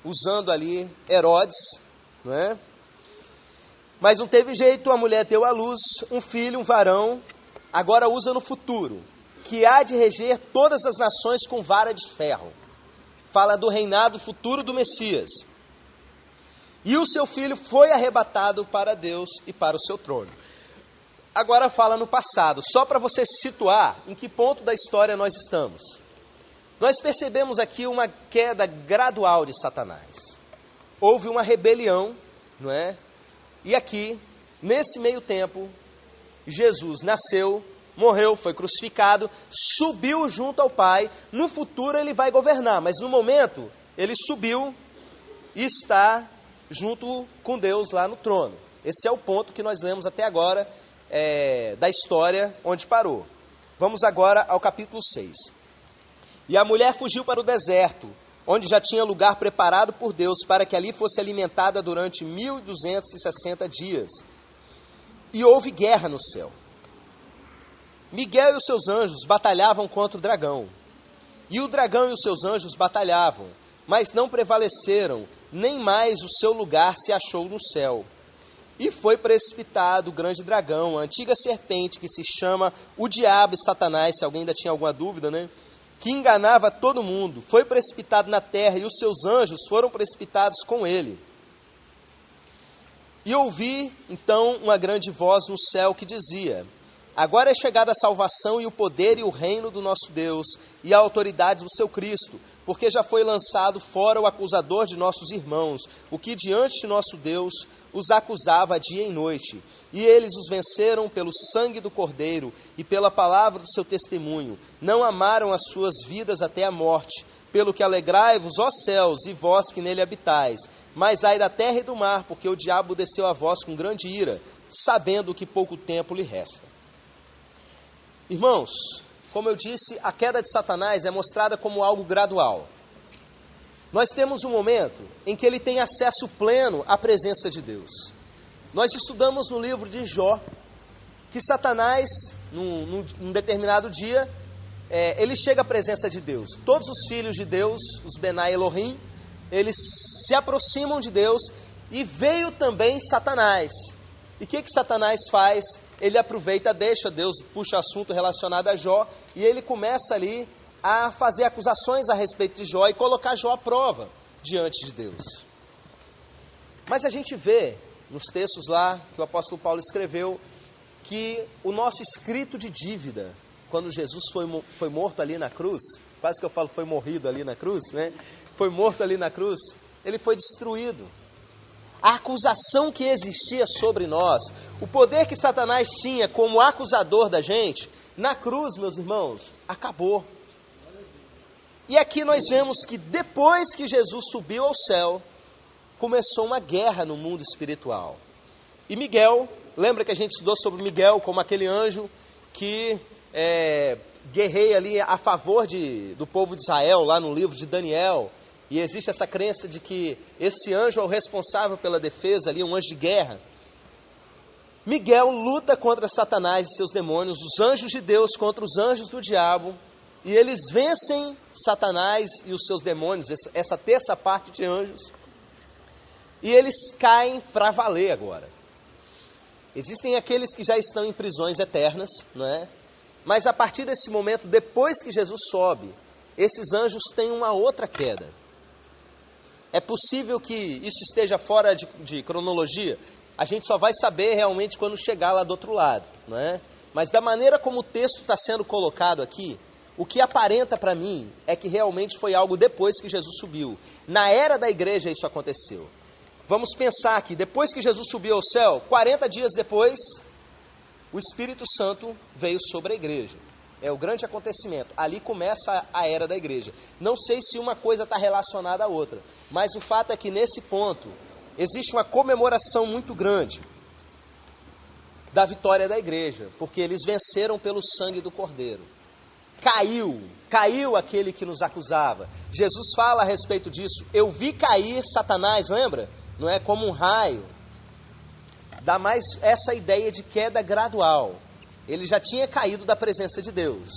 usando ali Herodes, não é? Mas não teve jeito, a mulher deu à luz um filho, um varão, agora usa no futuro, que há de reger todas as nações com vara de ferro. Fala do reinado futuro do Messias. E o seu filho foi arrebatado para Deus e para o seu trono. Agora fala no passado, só para você se situar em que ponto da história nós estamos. Nós percebemos aqui uma queda gradual de Satanás. Houve uma rebelião, não é? E aqui, nesse meio tempo, Jesus nasceu, morreu, foi crucificado, subiu junto ao Pai. No futuro ele vai governar, mas no momento ele subiu e está junto com Deus lá no trono. Esse é o ponto que nós lemos até agora da história onde parou. Vamos agora ao capítulo 6. E a mulher fugiu para o deserto, onde já tinha lugar preparado por Deus para que ali fosse alimentada durante 1260 dias. E houve guerra no céu. Miguel e os seus anjos batalhavam contra o dragão. E o dragão e os seus anjos batalhavam, mas não prevaleceram, nem mais o seu lugar se achou no céu. E foi precipitado o grande dragão, a antiga serpente que se chama o diabo e Satanás, se alguém ainda tinha alguma dúvida, né? Que enganava todo mundo. Foi precipitado na terra e os seus anjos foram precipitados com ele. E ouvi, então, uma grande voz no céu que dizia: agora é chegada a salvação e o poder e o reino do nosso Deus e a autoridade do seu Cristo, porque já foi lançado fora o acusador de nossos irmãos, o que diante de nosso Deus os acusava dia e noite. E eles os venceram pelo sangue do Cordeiro e pela palavra do seu testemunho. Não amaram as suas vidas até a morte. Pelo que alegrai-vos, ó céus, e vós que nele habitais. Mas ai da terra e do mar, porque o diabo desceu a vós com grande ira, sabendo que pouco tempo lhe resta. Irmãos, como eu disse, a queda de Satanás é mostrada como algo gradual. Nós temos um momento em que ele tem acesso pleno à presença de Deus. Nós estudamos no livro de Jó que Satanás, num determinado dia, ele chega à presença de Deus. Todos os filhos de Deus, os Benai Elohim, eles se aproximam de Deus, e veio também Satanás. E o que Satanás faz? Ele aproveita, deixa Deus, puxa assunto relacionado a Jó, e ele começa ali a fazer acusações a respeito de Jó e colocar Jó à prova diante de Deus. Mas a gente vê nos textos lá que o apóstolo Paulo escreveu que o nosso escrito de dívida, quando Jesus foi morto ali na cruz, quase que eu falo foi morrido ali na cruz, né? Foi morto ali na cruz, ele foi destruído. A acusação que existia sobre nós, o poder que Satanás tinha como acusador da gente, na cruz, meus irmãos, acabou. E aqui nós vemos que depois que Jesus subiu ao céu, começou uma guerra no mundo espiritual. E Miguel, lembra que a gente estudou sobre Miguel como aquele anjo que guerreia ali a favor do povo de Israel, lá no livro de Daniel. E existe essa crença de que esse anjo é o responsável pela defesa ali, um anjo de guerra. Miguel luta contra Satanás e seus demônios, os anjos de Deus contra os anjos do diabo, e eles vencem Satanás e os seus demônios, essa terça parte de anjos, e eles caem para valer agora. Existem aqueles que já estão em prisões eternas, não é? Mas a partir desse momento, depois que Jesus sobe, esses anjos têm uma outra queda. É possível que isso esteja fora de cronologia, a gente só vai saber realmente quando chegar lá do outro lado, não é? Mas da maneira como o texto está sendo colocado aqui, o que aparenta para mim é que realmente foi algo depois que Jesus subiu. Na era da igreja isso aconteceu. Vamos pensar que depois que Jesus subiu ao céu, 40 dias depois, o Espírito Santo veio sobre a igreja. É o grande acontecimento. Ali começa a era da igreja. Não sei se uma coisa está relacionada à outra, mas o fato é que nesse ponto existe uma comemoração muito grande da vitória da igreja, porque eles venceram pelo sangue do Cordeiro. Caiu aquele que nos acusava. Jesus fala a respeito disso. Eu vi cair Satanás, lembra? Não é como um raio. Dá mais essa ideia de queda gradual. Ele já tinha caído da presença de Deus.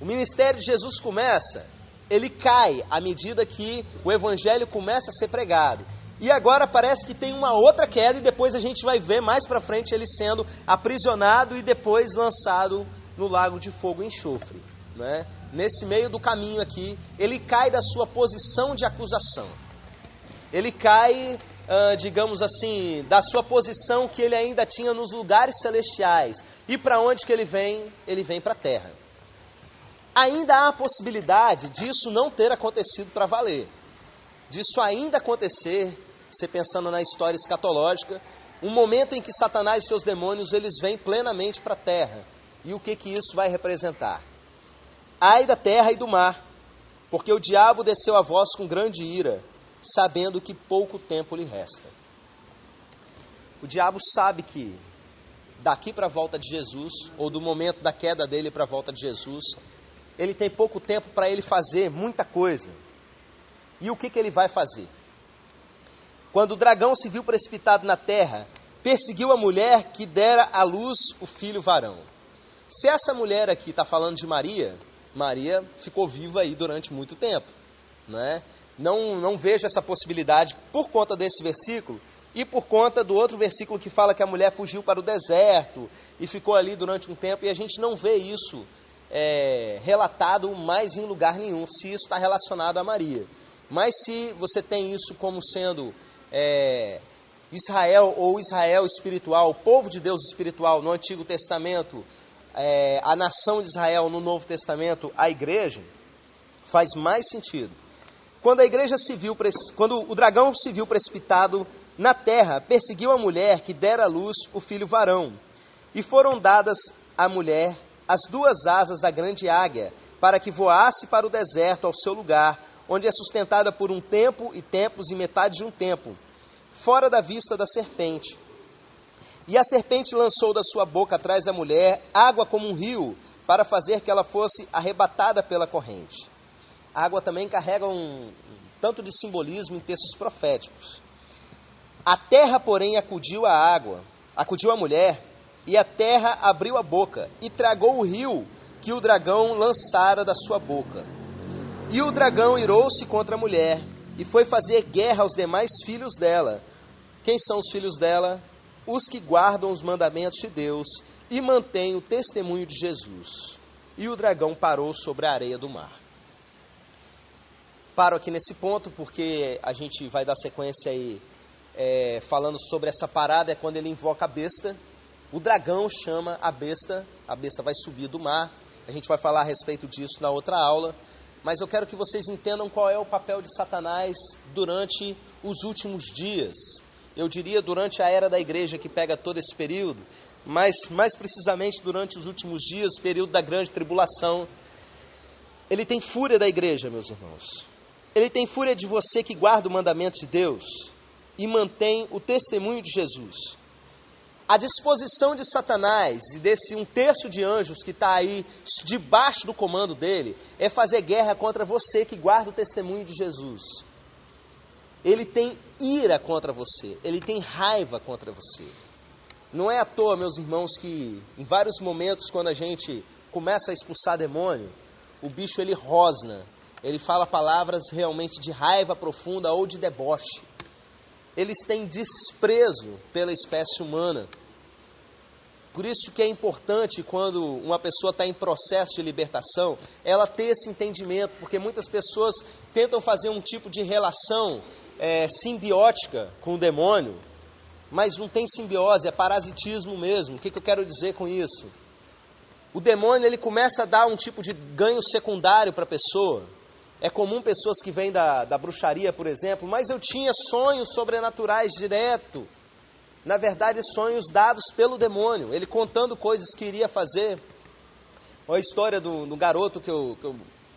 O ministério de Jesus começa, ele cai à medida que o evangelho começa a ser pregado. E agora parece que tem uma outra queda e depois a gente vai ver mais para frente ele sendo aprisionado e depois lançado no lago de fogo e enxofre. Né? Nesse meio do caminho aqui, ele cai da sua posição de acusação. Ele cai, digamos assim, da sua posição que ele ainda tinha nos lugares celestiais. E para onde que ele vem? Ele vem para a terra. Ainda há a possibilidade disso não ter acontecido para valer. Disso ainda acontecer, você pensando na história escatológica, um momento em que Satanás e seus demônios eles vêm plenamente para a terra. E o que isso vai representar? Ai da terra e do mar, porque o diabo desceu a vós com grande ira, sabendo que pouco tempo lhe resta. O diabo sabe que daqui para a volta de Jesus, ou do momento da queda dele para a volta de Jesus, ele tem pouco tempo para ele fazer muita coisa. E o que ele vai fazer? Quando o dragão se viu precipitado na terra, perseguiu a mulher que dera à luz o filho varão. Se essa mulher aqui está falando de Maria, Maria ficou viva aí durante muito tempo. Né? Não vejo essa possibilidade por conta desse versículo e por conta do outro versículo que fala que a mulher fugiu para o deserto e ficou ali durante um tempo, e a gente não vê isso relatado mais em lugar nenhum, se isso está relacionado a Maria. Mas se você tem isso como sendo Israel ou Israel espiritual, o povo de Deus espiritual no Antigo Testamento, a nação de Israel no Novo Testamento, a igreja, faz mais sentido. Quando o dragão se viu precipitado na terra, perseguiu a mulher que dera à luz o filho varão, e foram dadas à mulher as 2 asas da grande águia, para que voasse para o deserto ao seu lugar, onde é sustentada por um tempo e tempos e metade de um tempo, fora da vista da serpente. E a serpente lançou da sua boca atrás da mulher água como um rio, para fazer que ela fosse arrebatada pela corrente. A água também carrega um tanto de simbolismo em textos proféticos. A terra, porém, acudiu a mulher, e a terra abriu a boca, e tragou o rio que o dragão lançara da sua boca. E o dragão irou-se contra a mulher, e foi fazer guerra aos demais filhos dela. Quem são os filhos dela? Os que guardam os mandamentos de Deus, e mantêm o testemunho de Jesus. E o dragão parou sobre a areia do mar. Paro aqui nesse ponto, porque a gente vai dar sequência aí, falando sobre essa parada, é quando ele invoca a besta. O dragão chama a besta vai subir do mar. A gente vai falar a respeito disso na outra aula, mas eu quero que vocês entendam qual é o papel de Satanás durante os últimos dias. Eu diria durante a era da igreja, que pega todo esse período, mas mais precisamente durante os últimos dias, período da grande tribulação. Ele tem fúria da igreja, meus irmãos. Ele tem fúria de você que guarda o mandamento de Deus e mantém o testemunho de Jesus. A disposição de Satanás e desse 1/3 de anjos que está aí debaixo do comando dele é fazer guerra contra você que guarda o testemunho de Jesus. Ele tem ira contra você, ele tem raiva contra você. Não é à toa, meus irmãos, que em vários momentos quando a gente começa a expulsar demônio, o bicho ele rosna, ele fala palavras realmente de raiva profunda ou de deboche. Eles têm desprezo pela espécie humana. Por isso que é importante, quando uma pessoa está em processo de libertação, ela ter esse entendimento, porque muitas pessoas tentam fazer um tipo de relação simbiótica com o demônio, mas não tem simbiose, é parasitismo mesmo. O que eu quero dizer com isso? o demônio ele começa a dar um tipo de ganho secundário para a pessoa. É comum pessoas que vêm da bruxaria, por exemplo, mas eu tinha sonhos sobrenaturais direto. Na verdade, sonhos dados pelo demônio, ele contando coisas que iria fazer. Olha a história do garoto que eu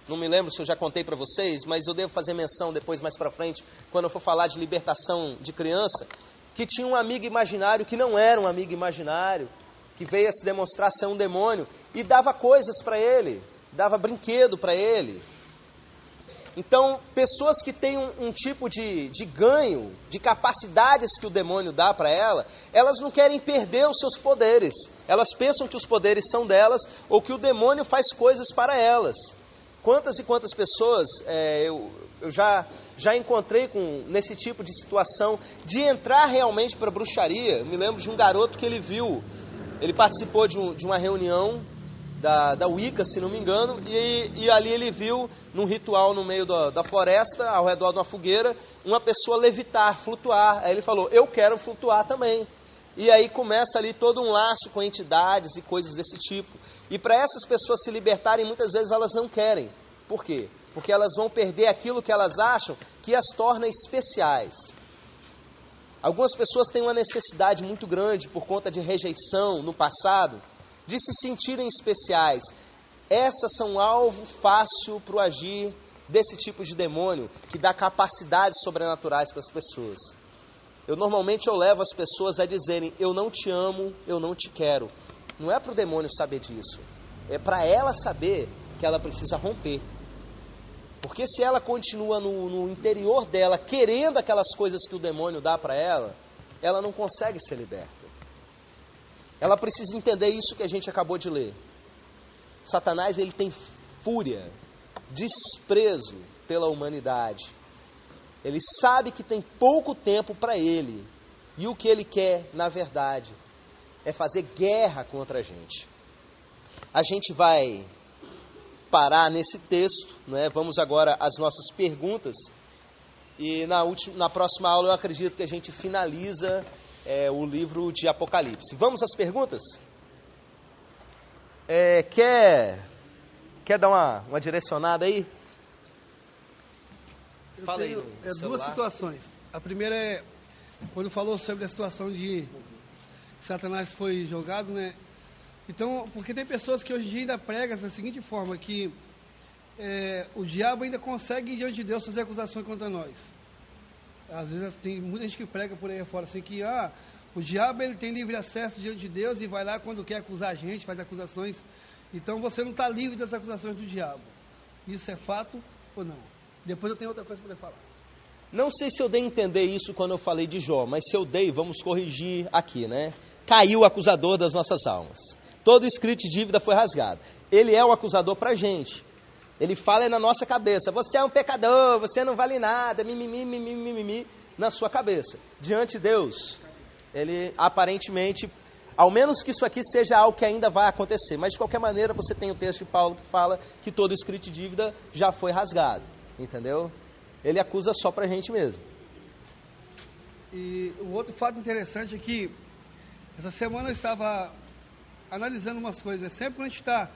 não me lembro se eu já contei para vocês, mas eu devo fazer menção depois, mais para frente, quando eu for falar de libertação de criança, que tinha um amigo imaginário que não era um amigo imaginário, que veio a se demonstrar ser um demônio, e dava coisas para ele, dava brinquedo para ele. Então, pessoas que têm um tipo de ganho, de capacidades que o demônio dá para elas não querem perder os seus poderes. Elas pensam que os poderes são delas ou que o demônio faz coisas para elas. Quantas e quantas pessoas eu já encontrei nesse tipo de situação, de entrar realmente para a bruxaria. Eu me lembro de um garoto que ele participou de uma reunião da Wicca, se não me engano, e ali ele viu, num ritual no meio da floresta, ao redor de uma fogueira, uma pessoa levitar, flutuar. Aí ele falou, eu quero flutuar também. E aí começa ali todo um laço com entidades e coisas desse tipo. E para essas pessoas se libertarem, muitas vezes elas não querem. Por quê? Porque elas vão perder aquilo que elas acham que as torna especiais. Algumas pessoas têm uma necessidade muito grande por conta de rejeição no passado, de se sentirem especiais. Essas são alvo fácil para o agir desse tipo de demônio, que dá capacidades sobrenaturais para as pessoas. Normalmente eu levo as pessoas a dizerem, eu não te amo, eu não te quero. Não é para o demônio saber disso, é para ela saber que ela precisa romper. Porque se ela continua no interior dela, querendo aquelas coisas que o demônio dá para ela não consegue ser liberta. Ela precisa entender isso que a gente acabou de ler. Satanás, ele tem fúria, desprezo pela humanidade. Ele sabe que tem pouco tempo para ele. E o que ele quer, na verdade, é fazer guerra contra a gente. A gente vai parar nesse texto, né? Vamos agora às nossas perguntas. E na próxima aula eu acredito que a gente finaliza o livro de Apocalipse. Vamos às perguntas? Quer dar uma direcionada aí? Fala aí. Duas situações. A primeira é quando falou sobre a situação de Satanás foi jogado, né? Então, porque tem pessoas que hoje em dia ainda pregam da seguinte forma, que o diabo ainda consegue diante de Deus fazer acusações contra nós. Às vezes tem muita gente que prega por aí fora assim que o diabo ele tem livre acesso diante de Deus e vai lá quando quer acusar a gente, faz acusações. Então você não está livre das acusações do diabo. Isso é fato ou não? Depois eu tenho outra coisa para poder falar. Não sei se eu dei a entender isso quando eu falei de Jó, mas se eu dei, vamos corrigir aqui, né? Caiu o acusador das nossas almas. Todo escrito de dívida foi rasgado. Ele é o acusador para a gente. Ele fala na nossa cabeça, você é um pecador, você não vale nada, mimimi, na sua cabeça. Diante de Deus, ele aparentemente, ao menos que isso aqui seja algo que ainda vai acontecer, mas de qualquer maneira você tem o texto de Paulo que fala que todo escrito de dívida já foi rasgado, entendeu? Ele acusa só para a gente mesmo. E o outro fato interessante é que essa semana eu estava analisando umas coisas. Sempre quando a gente está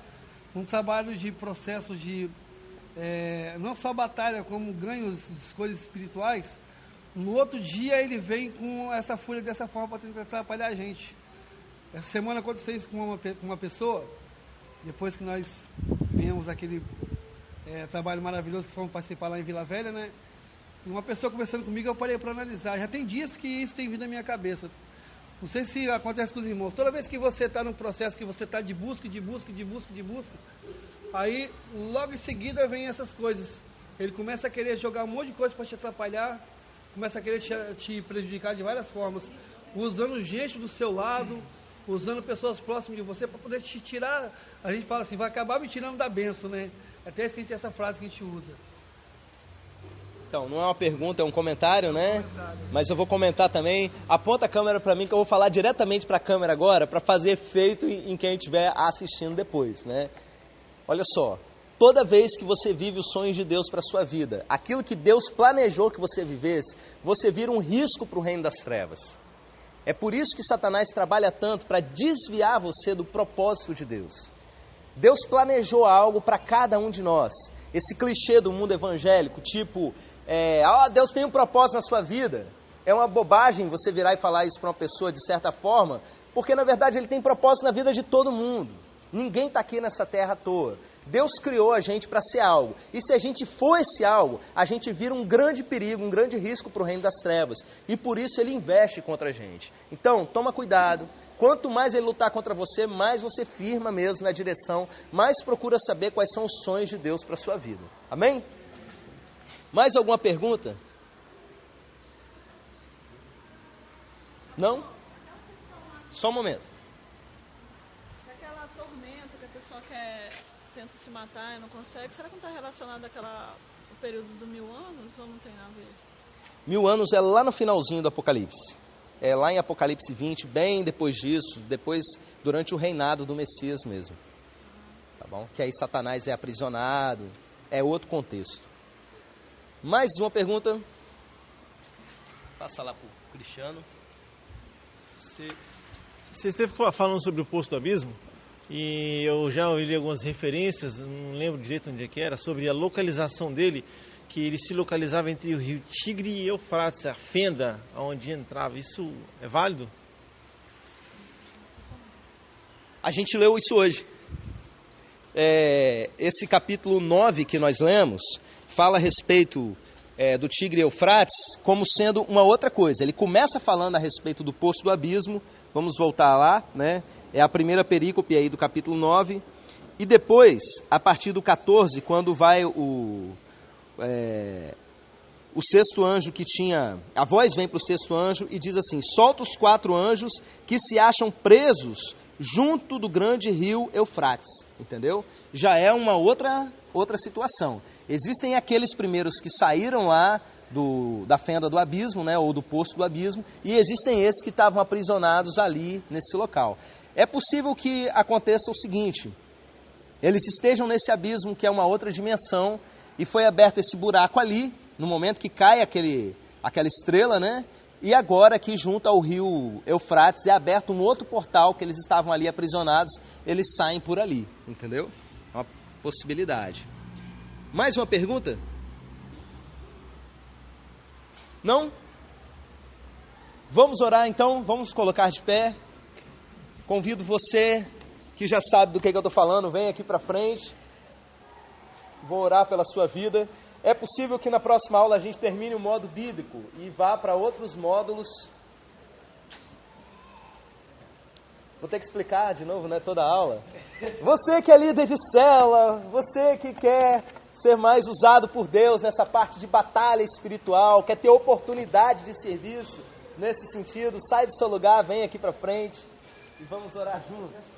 num trabalho de processo de não só batalha, como ganhos de coisas espirituais, no outro dia ele vem com essa fúria dessa forma para tentar atrapalhar a gente. Essa semana aconteceu isso com uma pessoa, depois que nós viemos aquele trabalho maravilhoso que fomos participar lá em Vila Velha, né? E uma pessoa conversando comigo, eu parei para analisar. Já tem dias que isso tem vindo na minha cabeça. Não sei se acontece com os irmãos. Toda vez que você está num processo que você está de busca, aí logo em seguida vem essas coisas. Ele começa a querer jogar um monte de coisa para te atrapalhar, começa a querer te prejudicar de várias formas, usando gente do seu lado, usando pessoas próximas de você para poder te tirar. A gente fala assim, vai acabar me tirando da bênção, né? Até essa frase que a gente usa. Então, não é uma pergunta, é um comentário, né? Mas eu vou comentar também. Aponta a câmera para mim que eu vou falar diretamente para a câmera agora, para fazer efeito em quem estiver assistindo depois, né? Olha só, toda vez que você vive os sonhos de Deus para a sua vida, aquilo que Deus planejou que você vivesse, você vira um risco para o reino das trevas. É por isso que Satanás trabalha tanto para desviar você do propósito de Deus. Deus planejou algo para cada um de nós. Esse clichê do mundo evangélico, tipo, Deus tem um propósito na sua vida. É uma bobagem você virar e falar isso para uma pessoa de certa forma, porque na verdade Ele tem propósito na vida de todo mundo. Ninguém está aqui nessa terra à toa. Deus criou a gente para ser algo. E se a gente for esse algo, a gente vira um grande perigo, um grande risco para o reino das trevas. E por isso Ele investe contra a gente. Então, toma cuidado. Quanto mais Ele lutar contra você, mais você firma mesmo na direção, mais procura saber quais são os sonhos de Deus para a sua vida. Amém? Mais alguma pergunta? Não? Só um momento. Aquela tormenta que a pessoa tenta se matar e não consegue, será que não está relacionado àquela período do 1000 anos ou não tem nada a ver? 1000 anos é lá no finalzinho do Apocalipse. É lá em Apocalipse 20, bem depois disso, durante o reinado do Messias mesmo. Tá bom? Que aí Satanás é aprisionado, é outro contexto. Mais uma pergunta? Passa lá para o Cristiano. Você esteve falando sobre o Poço do Abismo, e eu já ouvi algumas referências, não lembro direito onde é que era, sobre a localização dele, que ele se localizava entre o rio Tigre e Eufrates, a fenda onde entrava. Isso é válido? A gente leu isso hoje. Esse capítulo 9 que nós lemos fala a respeito do Tigre e Eufrates como sendo uma outra coisa. Ele começa falando a respeito do Poço do Abismo, vamos voltar lá, né? É a primeira perícope aí do capítulo 9, e depois, a partir do 14, quando vai o sexto anjo que tinha... A voz vem para o sexto anjo e diz assim: solta os 4 anjos que se acham presos junto do grande rio Eufrates, entendeu? Já é uma outra situação. Existem aqueles primeiros que saíram lá da fenda do abismo, né, ou do poço do abismo, e existem esses que estavam aprisionados ali nesse local. É possível que aconteça o seguinte: eles estejam nesse abismo que é uma outra dimensão, e foi aberto esse buraco ali, no momento que cai aquela estrela, né? E agora aqui junto ao rio Eufrates é aberto um outro portal que eles estavam ali aprisionados, eles saem por ali, entendeu? É uma possibilidade. Mais uma pergunta? Não? Vamos orar então, vamos colocar de pé. Convido você que já sabe do que eu estou falando, vem aqui para frente. Vou orar pela sua vida. É possível que na próxima aula a gente termine o módulo bíblico e vá para outros módulos. Vou ter que explicar de novo, né, toda a aula. Você que é líder de célula, você que quer ser mais usado por Deus nessa parte de batalha espiritual, quer ter oportunidade de serviço nesse sentido, sai do seu lugar, vem aqui para frente e vamos orar juntos.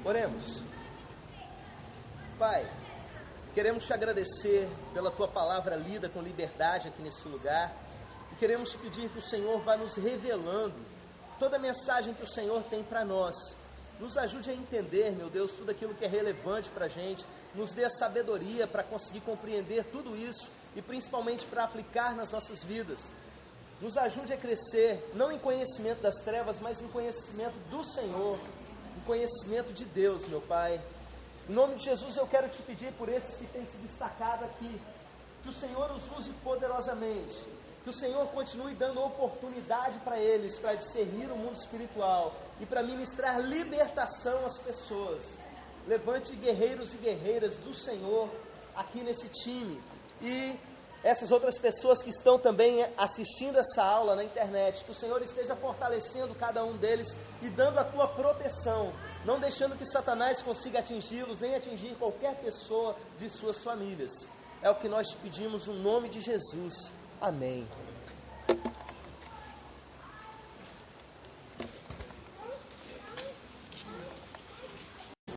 Oremos. Pai, queremos te agradecer pela tua palavra lida com liberdade aqui nesse lugar e queremos te pedir que o Senhor vá nos revelando toda a mensagem que o Senhor tem para nós. Nos ajude a entender, meu Deus, tudo aquilo que é relevante para a gente, nos dê a sabedoria para conseguir compreender tudo isso e principalmente para aplicar nas nossas vidas. Nos ajude a crescer, não em conhecimento das trevas, mas em conhecimento do Senhor, em conhecimento de Deus, meu Pai. Em nome de Jesus eu quero te pedir por esses que têm se destacado aqui, que o Senhor os use poderosamente, que o Senhor continue dando oportunidade para eles, para discernir o mundo espiritual e para ministrar libertação às pessoas. Levante guerreiros e guerreiras do Senhor aqui nesse time e essas outras pessoas que estão também assistindo essa aula na internet, que o Senhor esteja fortalecendo cada um deles e dando a tua proteção, não deixando que Satanás consiga atingi-los, nem atingir qualquer pessoa de suas famílias. É o que nós te pedimos no nome de Jesus. Amém.